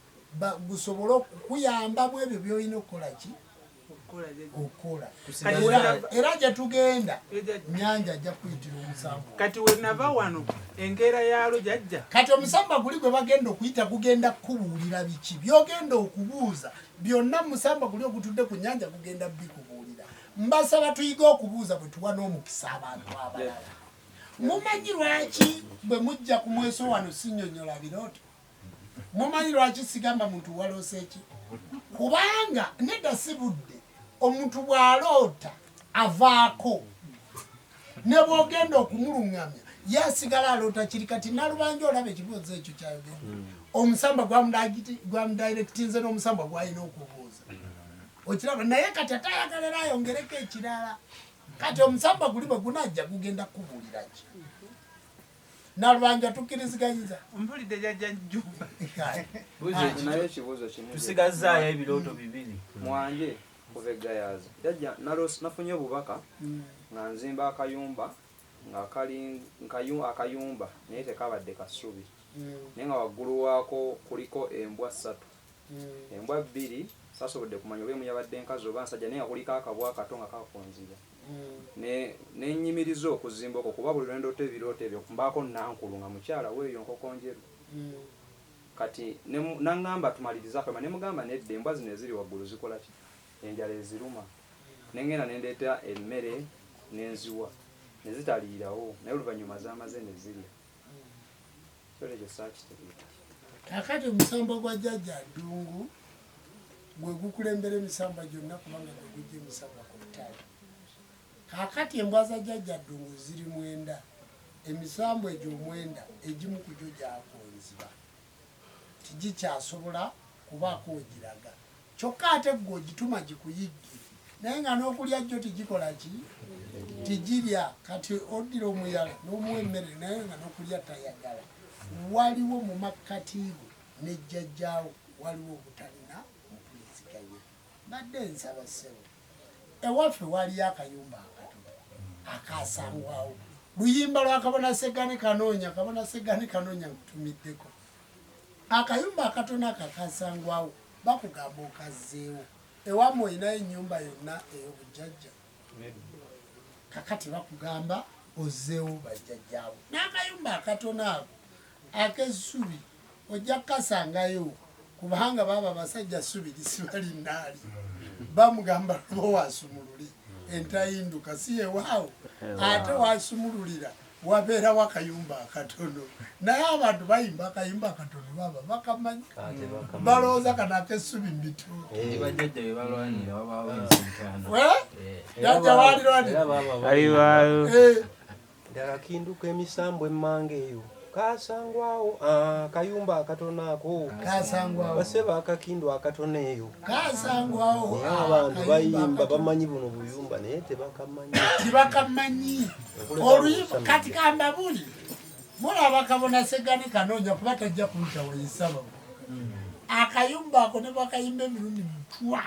gusobole okukuyambamu ebyo byolina okukola ki okukola era gye tugenda Nnyanja ajja kuyitira omusamba kati we nava wano enkeera yalo jjajja kati omusamba guli gwe bagenda okuyita gugenda kukubuulira biki byogenda okubuuza byonna musamba guli ogutudde ku Nnyanja gugenda bikubuulira mbasaba tuyige okubuuza bwe tuwa n'omukisa abantu abalala mumanyi lwaki bwe mujja ku mweso wano sinnyonnyola birooto mumanyi lwaki sigamba muntu waloose ki kubanga nedda si budde omuntu bw'aloota avaako ne bw'ogenda okumuluŋŋamya yasigala aloota kiri kati Nalubanja olaba ekibuuzo ekyo kyayogera omusamba gwamudayirekitinze n'omusamba gwalina okubuuza okiraba naye kati atayagala ayongereko ekirala kati omusamba guli bwe gunajja gugenda kubuulira ki Nalubanja tukkiriziganyiza mpulidde jjajja Jjumba naye ekibuuzo kimu tusigazzaayo ebirooto 2 mwanje kuva eggayaaza jjajja nafunye obubaka nga nzimba akayumba nga akayumba naye tekabadde kasubi naye nga waggulu waako kuliko embwa 3 embwa 2 sasobodde kumanya oba emu yabadde nkazi oba nsajja naye nga kuliko akabwa akato nga kakonzira nenyimiriza okuzimba okwo kuba buli lwendoota ebirooto ebyo mbaako Nankulu nga mukyala weeyo nkoko njeru kati naŋŋamba tumaliriza akayumba ne mugamba nedda embwa zino eziri waggulu zikola ki enjala eziruma nengenda nendeeta emmere nenziwa nezitaliirawo naye oluvannyuma zamaze nezirya so ekyo saakitegeera kakati omusamba gwa jjajja Ddungu gwe gukulembera emisamba gyonna kubanga gwe gujja emisamba ku ttale kakati embwa za jjajja Ddungu ziri 9 emisambo egyo 9 egimu ku gyo gyakonziba tigikyasobola kubaako wegiraga kyokka ate gwe ogituma gikuyiggire naye nga n'okulya jjo tigikola ki tigirya kati oddira omuyala n'omuwa emmere naye nga n'okulya tayagala. Waliwo mu makkati go ne jjajjaawo waliwo obutalina mpuliziganya. Badde nsaba ssebo ewaffe waliyo akayumba akatono akasangwawo luyimba lwa Kabona Segane Kanoonya. Kabona Segane Kanoonya nkutumiddeko akayumba akatono akakasangwawo bakugamba okazzeewo ewamu olinayo ennyumba yonna ey'obujjajja kakati bakugamba ozzeewo bajjajjaawo n'akayumba akatono ako ak'essubi ojja kukasangayo kubanga baba basajja ssubi lisibalinaali bamugamba lubo wasumululi entayinduka si ewaawo ate wasumululira wabeera wakayumba akatono naye abantu bayimba akayumba akatono baba bakamanyi balowooza kano ak'essubi mbito jajja walirwanira ddala kinduka emisambo emmanga eyo kasangwawo kayumba akatono ako kasangwawo baseba akakindu akatono eyo kasangwawo naye abantu bayimba bamanyi buno buyumba naye tebakamanyi oluyimba kati kamba buli mulaba Kabona Segane Kanoonya kuba tajja kuyita weyisaba akayumba ako ne bakayimba emirundi 20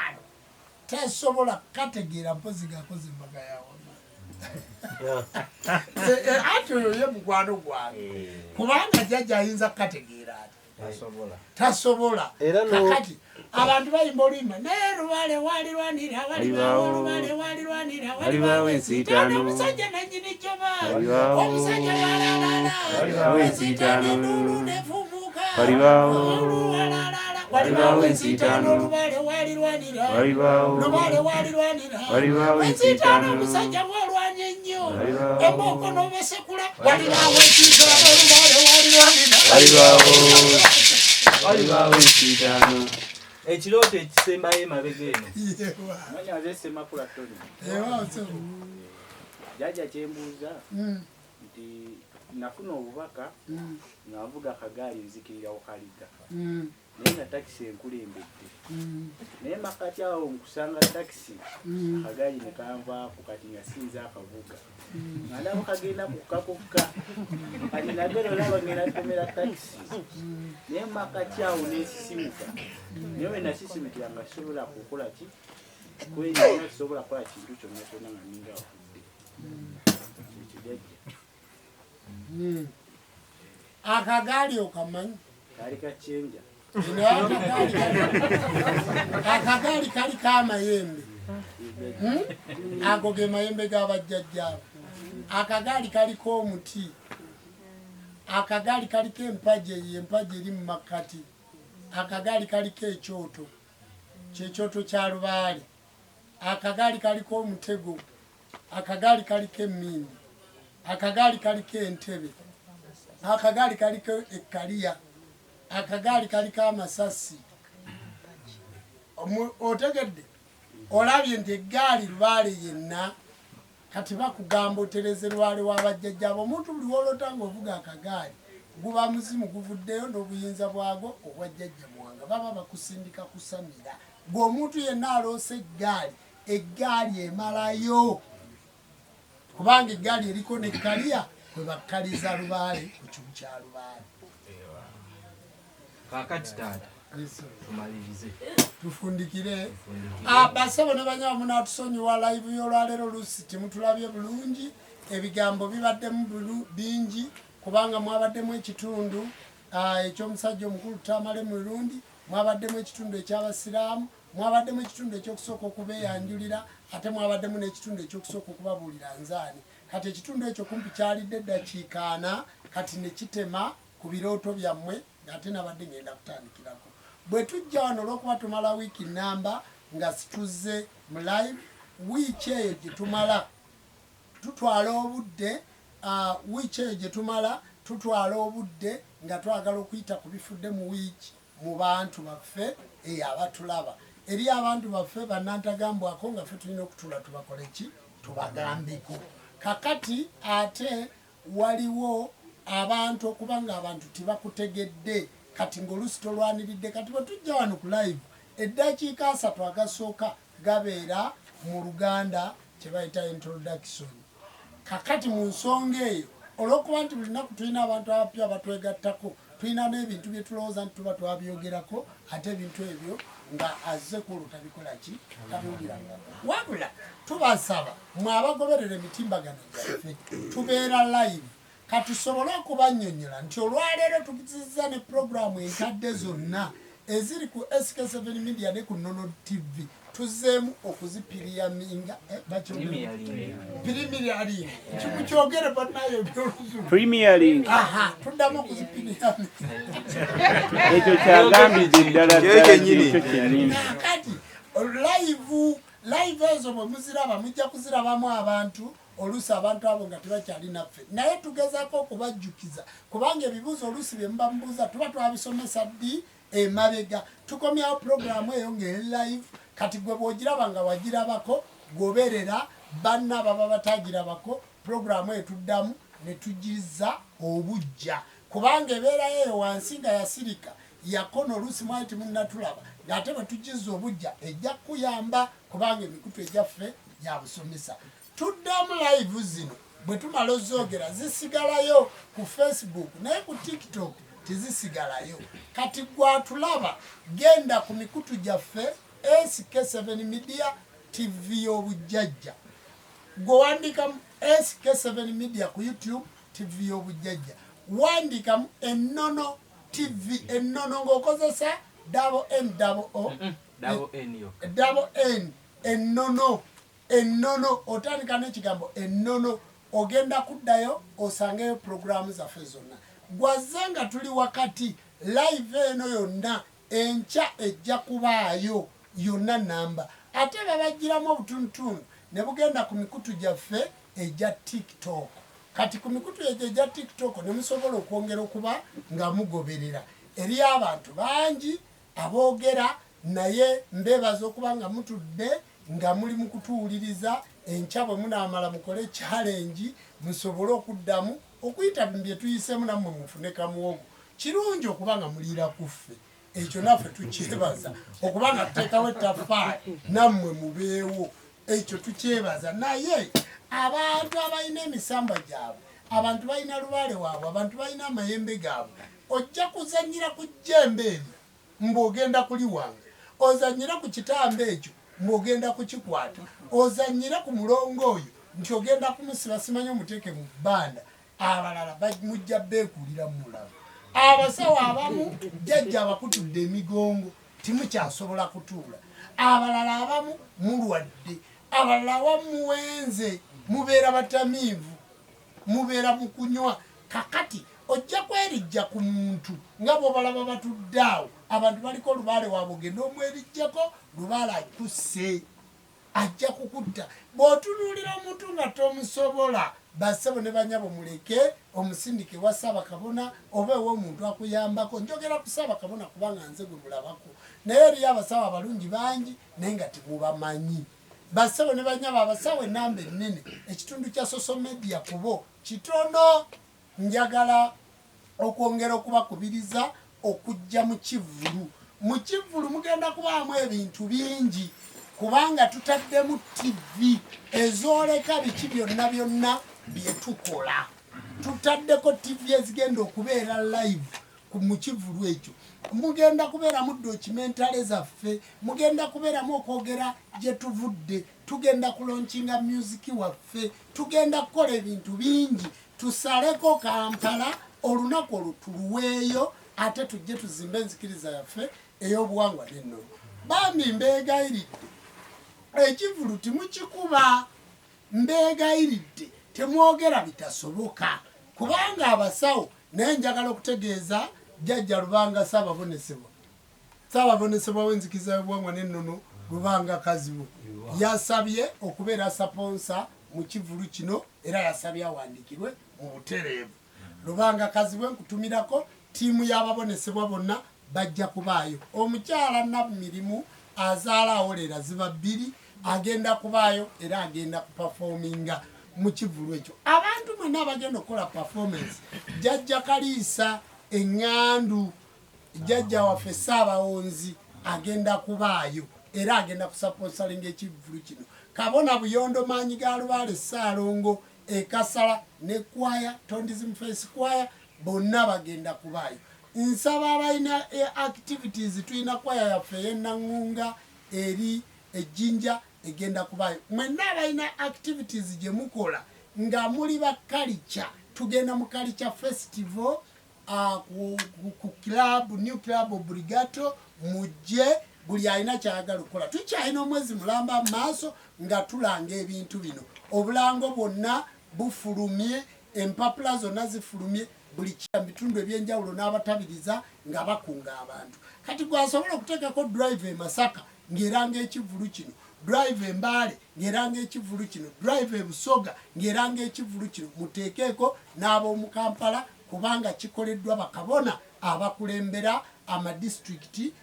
tasobola kategeera mpozi gakoze embaga yawo ati oyo ye mukwano gwange kubanga jjajja ayinza kukategeera ati tasobola kakati abantu bayimba oluyimba naye lubale walirwanira lubale walirwanira walibawo ensiitaano omusajja nannyini jjoba omusajja walalala ensiitaano endulu nefumuka walibawo ensiitaano lubale walirwanira lubale walirwanira ensiitaano omusajja bwolwanya ennyo embooko n'obasekula walibawo ensiitaano lubale walibawo ensiitaano ekirooto ekisembayo emabega eno manya azesema pulatoni jjajja kyembuuza nti nafuna obubaka nga nvuga akagaali nzikirirawo kaliga naye nga takisi enkulembedde naye makati awo nkusanga takisi akagaali ne kanvaako kati nga sinza akavuga nga ndaba kagenda kukakokka kati nageno olaba ngenda tomera takisi naye makati awo nesisimuka naye we nasisimukira nga sisobola kukola ki kwenyina kisobola kukola kintu kyonna kyonna nga ninga wafudde ekijajja akagaali okamanyi kaali kacyenja akagaali kaliko amayembe ago ge mayembe g'abajjajjaabo akagaali kaliko omuti akagaali kaliko empagi eri mu makkati akagaali kaliko ekyoto kyekyoto kya lubaale akagaali kaliko omutego akagaali kaliko emmindi akagaali kaliko entebe akagaali kaliko ekkaliya akagaali kaliko amasasi otegedde olabye nti eggaali lubaale yenna kati bakugamba otereze lwale w'abajjajjaabo omuntu buli wolota ng'ovuga akagaali guba muzimu guvuddeyo n'obuyinza bwagwo obwajjajja mwanga baba bakusindika kusamira gwe omuntu yenna aloose eggaali emalayo kubanga eggaali eriko nekkaliya kwe bakkaliza lubaale ku kibu kya lubaale kakati taata tumalirize tufundikire basebo ne banyawo munatusonyiwa live y'olwaleero oluusi timutulabye bulungi ebigambo bibaddemu bingi kubanga mwabaddemu ekitundu ekyomusajja omukulu Tamale Murundi mwabaddemu ekitundu ekyabasiraamu mwabaddemu ekitundu ekyokusooka okubeeyanjulira ate mwabaddemu n'ekitundu ekyokusooka okubabuulira nzaani kati ekitundu ekyo kumpi kyalidde eddakiika 4 kati ne kitema ku birooto byammwe ate nabadde ngenda kutandikirako bwe tujja wano olw'okuba tumala wiiki namba nga situzze mu live wiiki eyo gye tumala tutwala obudde wiiki eyo gye tumala tutwala obudde nga twagala okuyita ku bifudde mu wiiki mu bantu baffe abatulaba eri abantu baffe bannantagambwako nga ffe tulina okutula tubakole ki tubagambeko kakati ate waliwo abantu okuba nga abantu tibakutegedde kati ng'oluusi tolwaniridde kati bwe tujja wano ku live eddakiika 3 agasooka gabeera mu Luganda kye bayita introduction. Kakati mu nsonga eyo olw'okuba nti buli lunaku tulina abantu abapya batwegattako tulina n'ebintu bye tulowooza nti tuba twabyogerako ate ebintu ebyo nga azze kulu tabikola ki tabiwuliranga. Wabula tubasaba mwe abagoberera emitimbagano gyaffe tubeera live katusobole okubannyonnyola nti olwaleero tukizizza ne puroguramu enkadde zonna eziri ku SK7 Media ne ku Nono TV tuzzeemu okuzipiriyaminga primirialing kimukyogere bannayo ebyoluzungu Premiering. aha tuddamu okuzipiriyaminga Ekyo kyagambidde ddala ddala kati live ezo bwe muziraba mujja kuzirabamu abantu oluusi abantu abo nga tebakyali naffe naye tugezaako okubajjukiza kubanga ebibuuzo oluusi bye muba mubuuza tuba twabisomesa ddi emabega tukomyawo puroguramu eyo ng'eri live kati gwe bw'ogiraba nga wagirabako goberera banna baba batagirabako puroguramu eyo tuddamu ne tugiza obujja kubanga ebeerayo eyo wansi nga yasirika yakono oluusi mwali temunnatulaba ng'ate bwe tugiza obujja ejja kuyamba kubanga emikutu egyaffe ya busomesa. Tuddamu live zino bwe tumala ozoogera zisigalayo ku Facebook naye ku TikTok tizisigalayo. Kati gwatulaba genda ku mikutu gyaffe SK7 Media TV y'obujjajja. Gwewandikamu SK7 Media ku YouTube TV y'obujjajja. Wandikamu Ennono TV Ennono ng'okozesa N Ennono otandika n'ekigambo ennono ogenda kuddayo osangeyo puroguramu zaffe zonna. Gwazze nga tuli wakati live eno yonna enkya ejja kubaayo yonna namba ate babagiramu obutuntungu ne bugenda ku mikutu gyaffe ejja TikTok. Kati ku mikutu ejja TikTok ne musobola okwongera okuba nga mugoberera. Eri abantu bangi aboogera naye mbeebaza okuba nga mutudde nga muli mu kutuwuliriza enkya bwe munaamala mukole challenge musobole okuddamu okuyita bye tuyiseemu nammwe mufune kamuwogo. Kirungi okuba nga muliira kuffe ekyo naffe tukyebaza okuba nga tuteekawo ettaffaali nammwe mubeewo ekyo tukyebaza. Naye abantu abalina emisamba gyabwe abantu balina lubaale waabwe abantu balina amayembe gaabwe ojja kuzannyira ku jjembe eryo mbw'ogenda kuliwanga ozannyira ku kitambo ekyo mbw'ogenda kukikwata ozannyira ku mulongo oyo nti ogenda kumusiba simanyi omuteeke mu bbanda abalala mujja beekulira mulaba. Abasawo abamu jjajja abakutudde emigongo timukyasobola kutuula abalala abamu mulwadde abalala wamuwenze mubeera batamiivu mubeera mu kunywa. Kakati ojja kwerijja ku muntu nga bw'obalaba batudde awo abantu baliko lubaale waabwe ogenda omwerijjako lubaale akusse ajja kukutta. Bw'otunuulira omuntu nga tomusobola bassebo ne banyabo muleke omusindike wa Ssaabakabona oba ew'omuntu akuyambako. Njogera ku Ssaabakabona kubanga nze gwe mulabako naye eriyo abasawo abalungi bangi naye nga temubamanyi. Bassebo ne banyabo abasawo enamba ennene ekitundu kya social media kubo kitono. Njagala okwongera okubakubiriza okujja mu kivulu. Mu kivulu mugenda kubaamu ebintu bingi kubanga tutaddemu TV ezooleka biki byonna byonna bye tukola. Tutaddeko TV ezigenda okubeera live mu kivulu ekyo. Mugenda kubeeramu documentary zaffe mugenda kubeeramu okwogera gye tuvudde tugenda kulonkinga music waffe tugenda kukola ebintu bingi. Tusaleko Kampala olunaku olutuluweeyo ate tujje tuzimbe enzikiriza yaffe ey'obuwangwa n'ennono. Bambi mbeegayiridde ekivulu timukikuba mbeegayiridde temwogera bitasoboka kubanga abasawo naye njagala okutegeeza jjajja Lubanga Ssababonesebwa w'enzikiriza y'obuwangwa n'ennono Lubanga Kazibu yasabye okubeera saponsa mu kivulu kino era yasabye awandiikirwe mu butereevu. Lubanga Kazibu nkutumirako tiimu y'ababonesebwa bonna bajja kubaayo. Omukyala Nabumirimu azaala awolera ziba bbiri agenda kubaayo era agenda kupafominga mu kivulu ekyo. Abantu mwenna abagenda okukola performance Jjajja Kaliisa Eŋŋandu jjajja waffe Ssaabawonzi agenda kubaayo era agenda kusaponsalinga ekivulu kino. Kabona Buyondo Manyi ga Lubaale Ssaalongo Ekasala ne kwaya Tondism Face kwaya bonna bagenda kubaayo. Nsaba abalina activities tulina kwaya yaffe y'Ennangunga eri Ejjinja egenda kubaayo. Mwenna abalina activities gye mukola nga muli ba culture tugenda mu culture festival ku club new club Obligato mujje buli alina kyayagala okukola. Tukyalina omwezi mulamba maaso nga tulanga ebintu bino. Obulango bwonna bufulumye, empapula zonna zifulumye, buli bitundu ebyenjawulo n'abatabiriza nga bakunga abantu. Kati gwasobola okuteekako drive e Masaka ng'eranga ekivulu kino, drive e Mbale ng'eranga ekivulu kino, drive e Busoga ng'eranga ekivulu kino, muteekeeko n'ab'omu Kampala kubanga kikoleddwa bakabona abakulembera amadistricti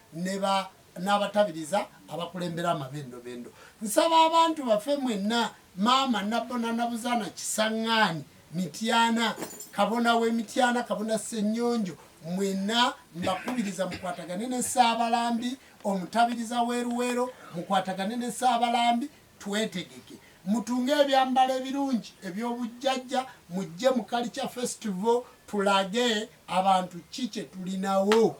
n'abatabiriza abakulembera amabendobendo. Nsaba abantu baffe mwenna Maama Nabona Nabuzana Kisaŋŋaani Mityana Kabona w'Emityana Kabona Ssennyonjo mwenna mbakubiriza mukwatagane ne Ssaabalambi omutabiriza w'Eruwero mukwatagane ne Ssaabalambi twetegeke mutunge ebyambalo ebirungi eby'obujjajja mujje mu Culture Festival tulage abantu kike tulinawo.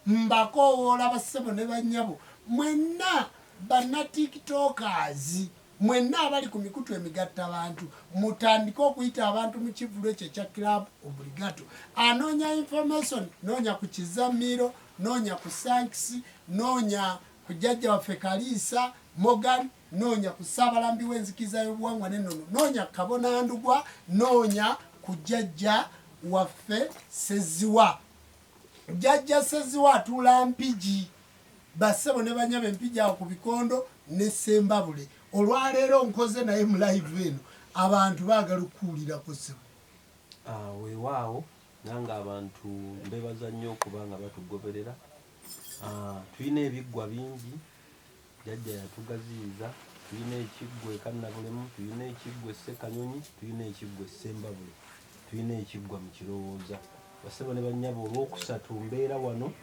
Mbakoowoola bassebo ne bannyabo mwenna banna tiktokers mwenna abali ku mikutu emigatta abantu mutandike okuyita abantu mu kivulu ekyo ekya club Obligato. Anoonya information noonya ku Kizamiro noonya ku Sanks noonya ku jjajja waffe Kaliisa Morgan noonya ku Ssaabalambi w'enzikiza y'obuwangwa n'ennono noonya Kabona Ndugwa noonya ku jjajja waffe Seziwa. Jjajja Seziwa atuula Mpigi bassebo ne banyaba Empigi awo ku Bikondo ne Ssembabule. Olwaleero nkoze naye mu live eno abantu baagala okuwulirako ssebo. Weewaawo nange abantu mbebaza nnyo okuba nga batugoberera. Tulina ebiggwa bingi jjajja yatugaziyiza. Tulina ekiggwa e Kannabulemu, tulina ekiggwa e Ssekanyonyi, tulina ekiggwa e Ssembabule, tulina ekiggwa mu Kirowooza. Bassebo ne bannyabo olwokusatu mbeera wano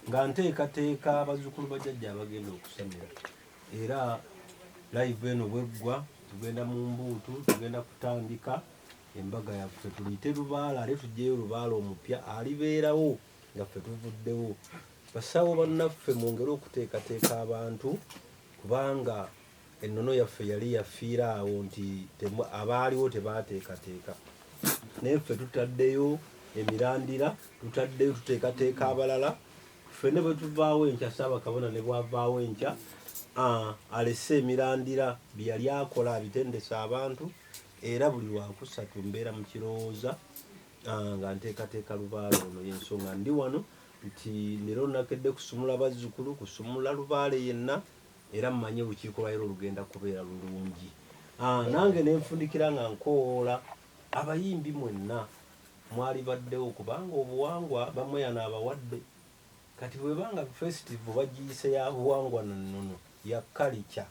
nga nteekateeka abazzukulu ba jjajja abagenda okusamira. Era live eno bweggwa tugenda mu Mbuutu tugenda kutandika embaga yaffe tuliyite Lubaale ate tuggyeyo Lubaale omupya alibeerawo nga ffe tuvuddewo. Basawo bannaffe mwongere okuteekateeka abantu kubanga ennono yaffe yali yafiira awo nti abaaliwo tebaateekateeka. Naye ffe tutaddeyo emirandira tutaddeyo tuteekateeka abalala. Ffene bwe tuvaawo enkya Ssaabakabona ne bwavaawo enkya alese emirandira bye yali akola abitendesa abantu. Era buli lwakusatu mbeera mu Kirowooza nga nteekateeka Lubaale ono y'ensonga ndi wano nti leero nakedde kusumula bazzukulu kusumula Lubaale yenna era mmanye olukiiko lwa leero lugenda kubeera lulungi. Nange ne nfundikira nga nkoowoola abayimbi mwenna mwali baddewo kubanga obuwangwa bamwe yana abawadde. Kati bwe banga festival bagiyise ya buwangwa nnono ya culture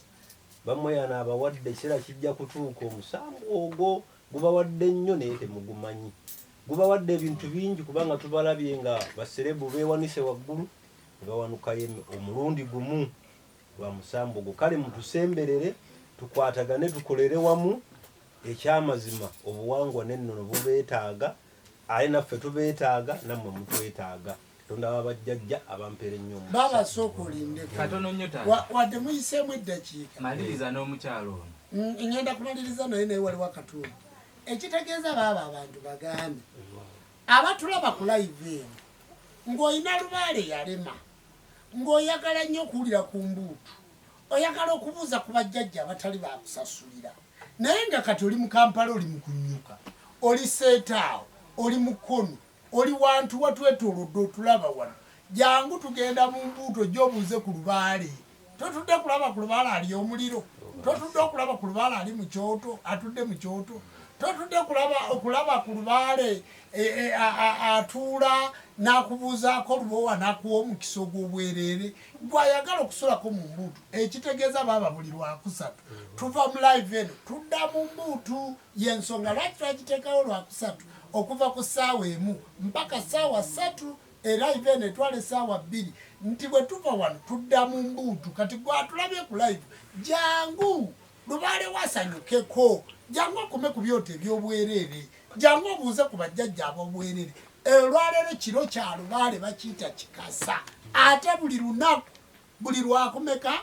bamwe yana abawadde ekira kijja kutuuka omusango ogwo gubawadde nnyo naye temugumanyi. Gubawadde ebintu bingi kubanga tubalabye nga baserebu beewanise waggulu ne bawanukayo omulundi gumu lwa musambo ogwo. Kale mutusemberere tukwatagane tukolere wamu ekyamazima obuwangwa n'ennono bubeetaaga aye naffe tubeetaaga nammwe mutwetaaga. Katonda w'abajjajja abampeera ennyo baba sooka olindeko katono nnyo taata wadde muyiseemu eddakiika maliriza n'omukyalo ono. Ngenda kumaliriza naye waliwo akatundu ekitegeeza baaba abantu bagambe abatulaba ku live eno ng'olina Lubaale yalema ng'oyagala nnyo okuwulira ku Mbuutu oyagala okubuuza ku bajjajja abatali bakusasulira naye nga kati oli mu Kampala oli mu kunnyuka oli Seetaawo oli Mukono oli wantu watwetoolodde otulaba wano jangu tugenda mu Mbuutu gy'obuuze ku Lubaale. Totudde kulaba ku Lubaale ali omuliro, totudde okulaba ku Lubaale ali mu kyoto atudde mu kyoto, totudde okulaba ku Lubaale atuula n'akubuuzaako Lubowa n'akuwa omukisa ogw'obwereere gw'ayagala okusulako mu Mbuutu. Ekitegeeza baaba buli lwakusatu tuva mu live eno tudda mu Mbuutu y'ensonga lwaki twagiteekawo lwakusatu okuva ku ssaawa emu mpaka ssaawa 3 live eno etwala essaawa 2 nti bwe tuva wano tudda mu Mbuutu. Kati gwatulabye ku live jangu Lubaale wasanyukeko jangu okume ku byoto eby'obwerere jangu obuuze ku bajjajja ab'obwerere olwaleero kiro kya Lubaale bakiyita kikasa ate buli lunaku buli lwakumeka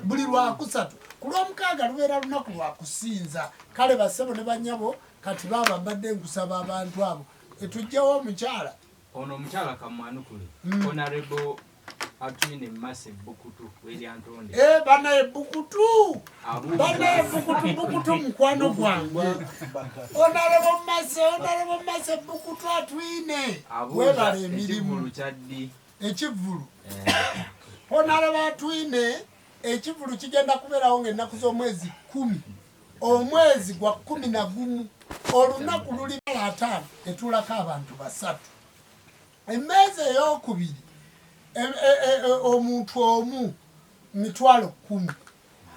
buli lwakusatu ku lwomukaaga lubeera lunaku lwakusinza kale bassebo ne bannyabo kati baaba mbadde nkusaba abantu abo etujjawo omukyala ono omukyala kamwanukule honorable atwine massive bukutu welyantonde banaye bukutu mukwano gwange onalebo mase bukutu atwine webala emirimu kyaddi ekivulu onalebo atwine ekivulu kigenda kubeerawo ng'ennaku z'omwezi 10 omwezi gwa 11 olunaku luli 5 etulako abantu 3 emmeezi ey'okubiri omuntu omu 10,000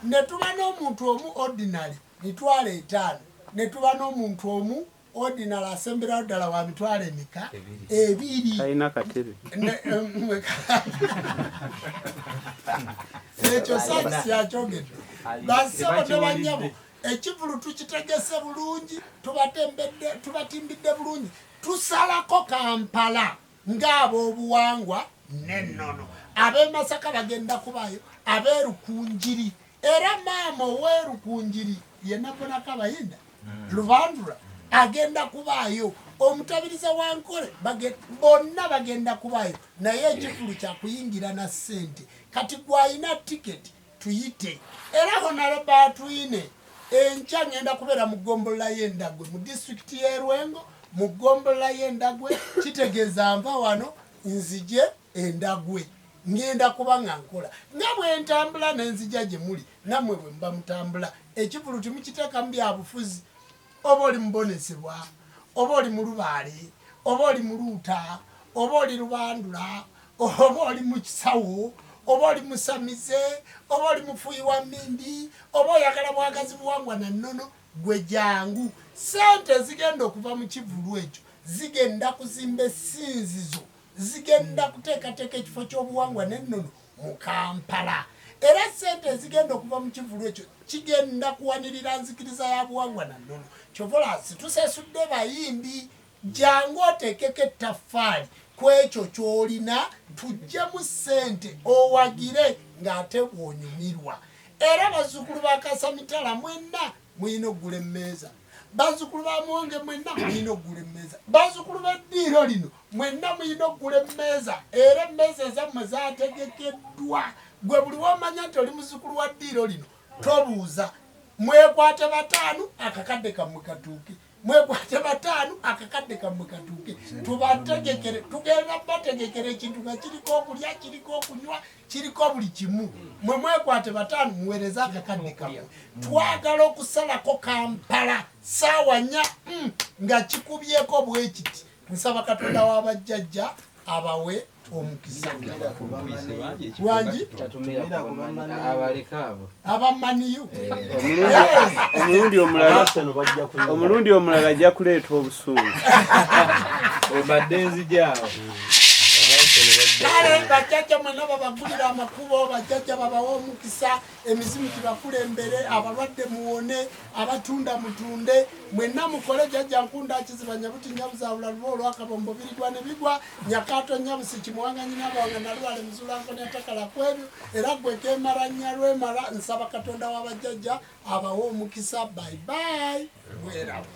ne tuba n'omuntu omu ordinary 5,000 ne tuba n'omuntu omu ordinary asemberayo ddala wa 2 alina katebe ekyo saakisi yakyogedde bassebo ne bannyabo ekivulu tukitegese bulungi tubatimbidde bulungi tusalako Kampala ng'ab'obuwangwa n'ennono ab'e Masaka bagenda kubayo ab'e Rukunjiri era maama ow'e Rukunjiri yenna bonako abayinda Lubandula agenda kubayo omutabiriza wa Nkole bonna bagenda kubayo naye ekivulu kyakuyingira na ssente kati gwalina tiketi tuyite era Honorable Atwine enkya ngenda kubeera mu ggombolola y'Endagwe mu disitulikiti y'e Rwengo mu ggombolola y'Endagwe kitegeeza nva wano nzije Endagwe ngenda kuba nga nkola nga bwe ntambula n'enzija gye muli nammwe bwe mba mutambula ekivulu timukiteeka mu byabufuzi oba oli mubonesebwa oba oli mu Lubaale oba oli mu Luuta oba oli Lubandula oba oli mu Kisawo oba oli musamize oba oli mufuuyi wa mmindi oba oyagala bwagazi buwangwa na nnono gwe jangu sente zigenda okuva mu kivulu ekyo zigenda kuzimba essinzizo zigenda kuteekateeka ekifo ky'obuwangwa n'ennono mu Kampala era sente zigenda okuva mu kivulu ekyo kigenda kuwanirira nzikiriza ya buwangwa na nnono kyovolasi tusesudde bayimbi jangu oteekeko ettaffaali ku ekyo ky'olina tuggyemu ssente owagire ng'ate bw'onyumirwa era bazzukulu ba Kasamitala mwenna muyina oggula emmeeza bazzukulu ba Mwonge mwenna muyina oggula emmeeza bazzukulu b'eddiiro lino mwenna muyina oggula emmeeza era emmeeza ezammwe zaategekeddwa gwe buli womanya nti oli muzzukulu wa ddiiro lino tobuuza mwekwate 5 akakadde kammwe katuuke mwekwate 5 akakadde kammwe katuuke tubategekere tugenda bategekere ekintu nga kiriko okulya kiriko okunywa kiriko buli kimu mwe mwekwate 5 muweereza akakadde kammwe twagala okusalako Kampala ssaawa 4 nga kikubyeko bwe kiti nsaba Katonda w'abajjajja abawe omukisa wangi abamaniyo omulundi omulala ajja kuleeta obusuulu obadde nzijaawo kale bajjajja mwenna babagulira amakubo bajjajja babawa omukisa emizimu gibakulembere abalwadde muwone abatunda mutunde mwenna mukole jjajja nkunda akiziba nyabuti nyabuzaabula luba olwakabombo biridwa ne bigwa nyakaato nyabusi kimuwanga nyina bawanga nalwale muzulanko netakala kwebyo era gwe kemara nyalwemala nsaba Katonda w'abajjajja abawa omukisa bye bye bwerabo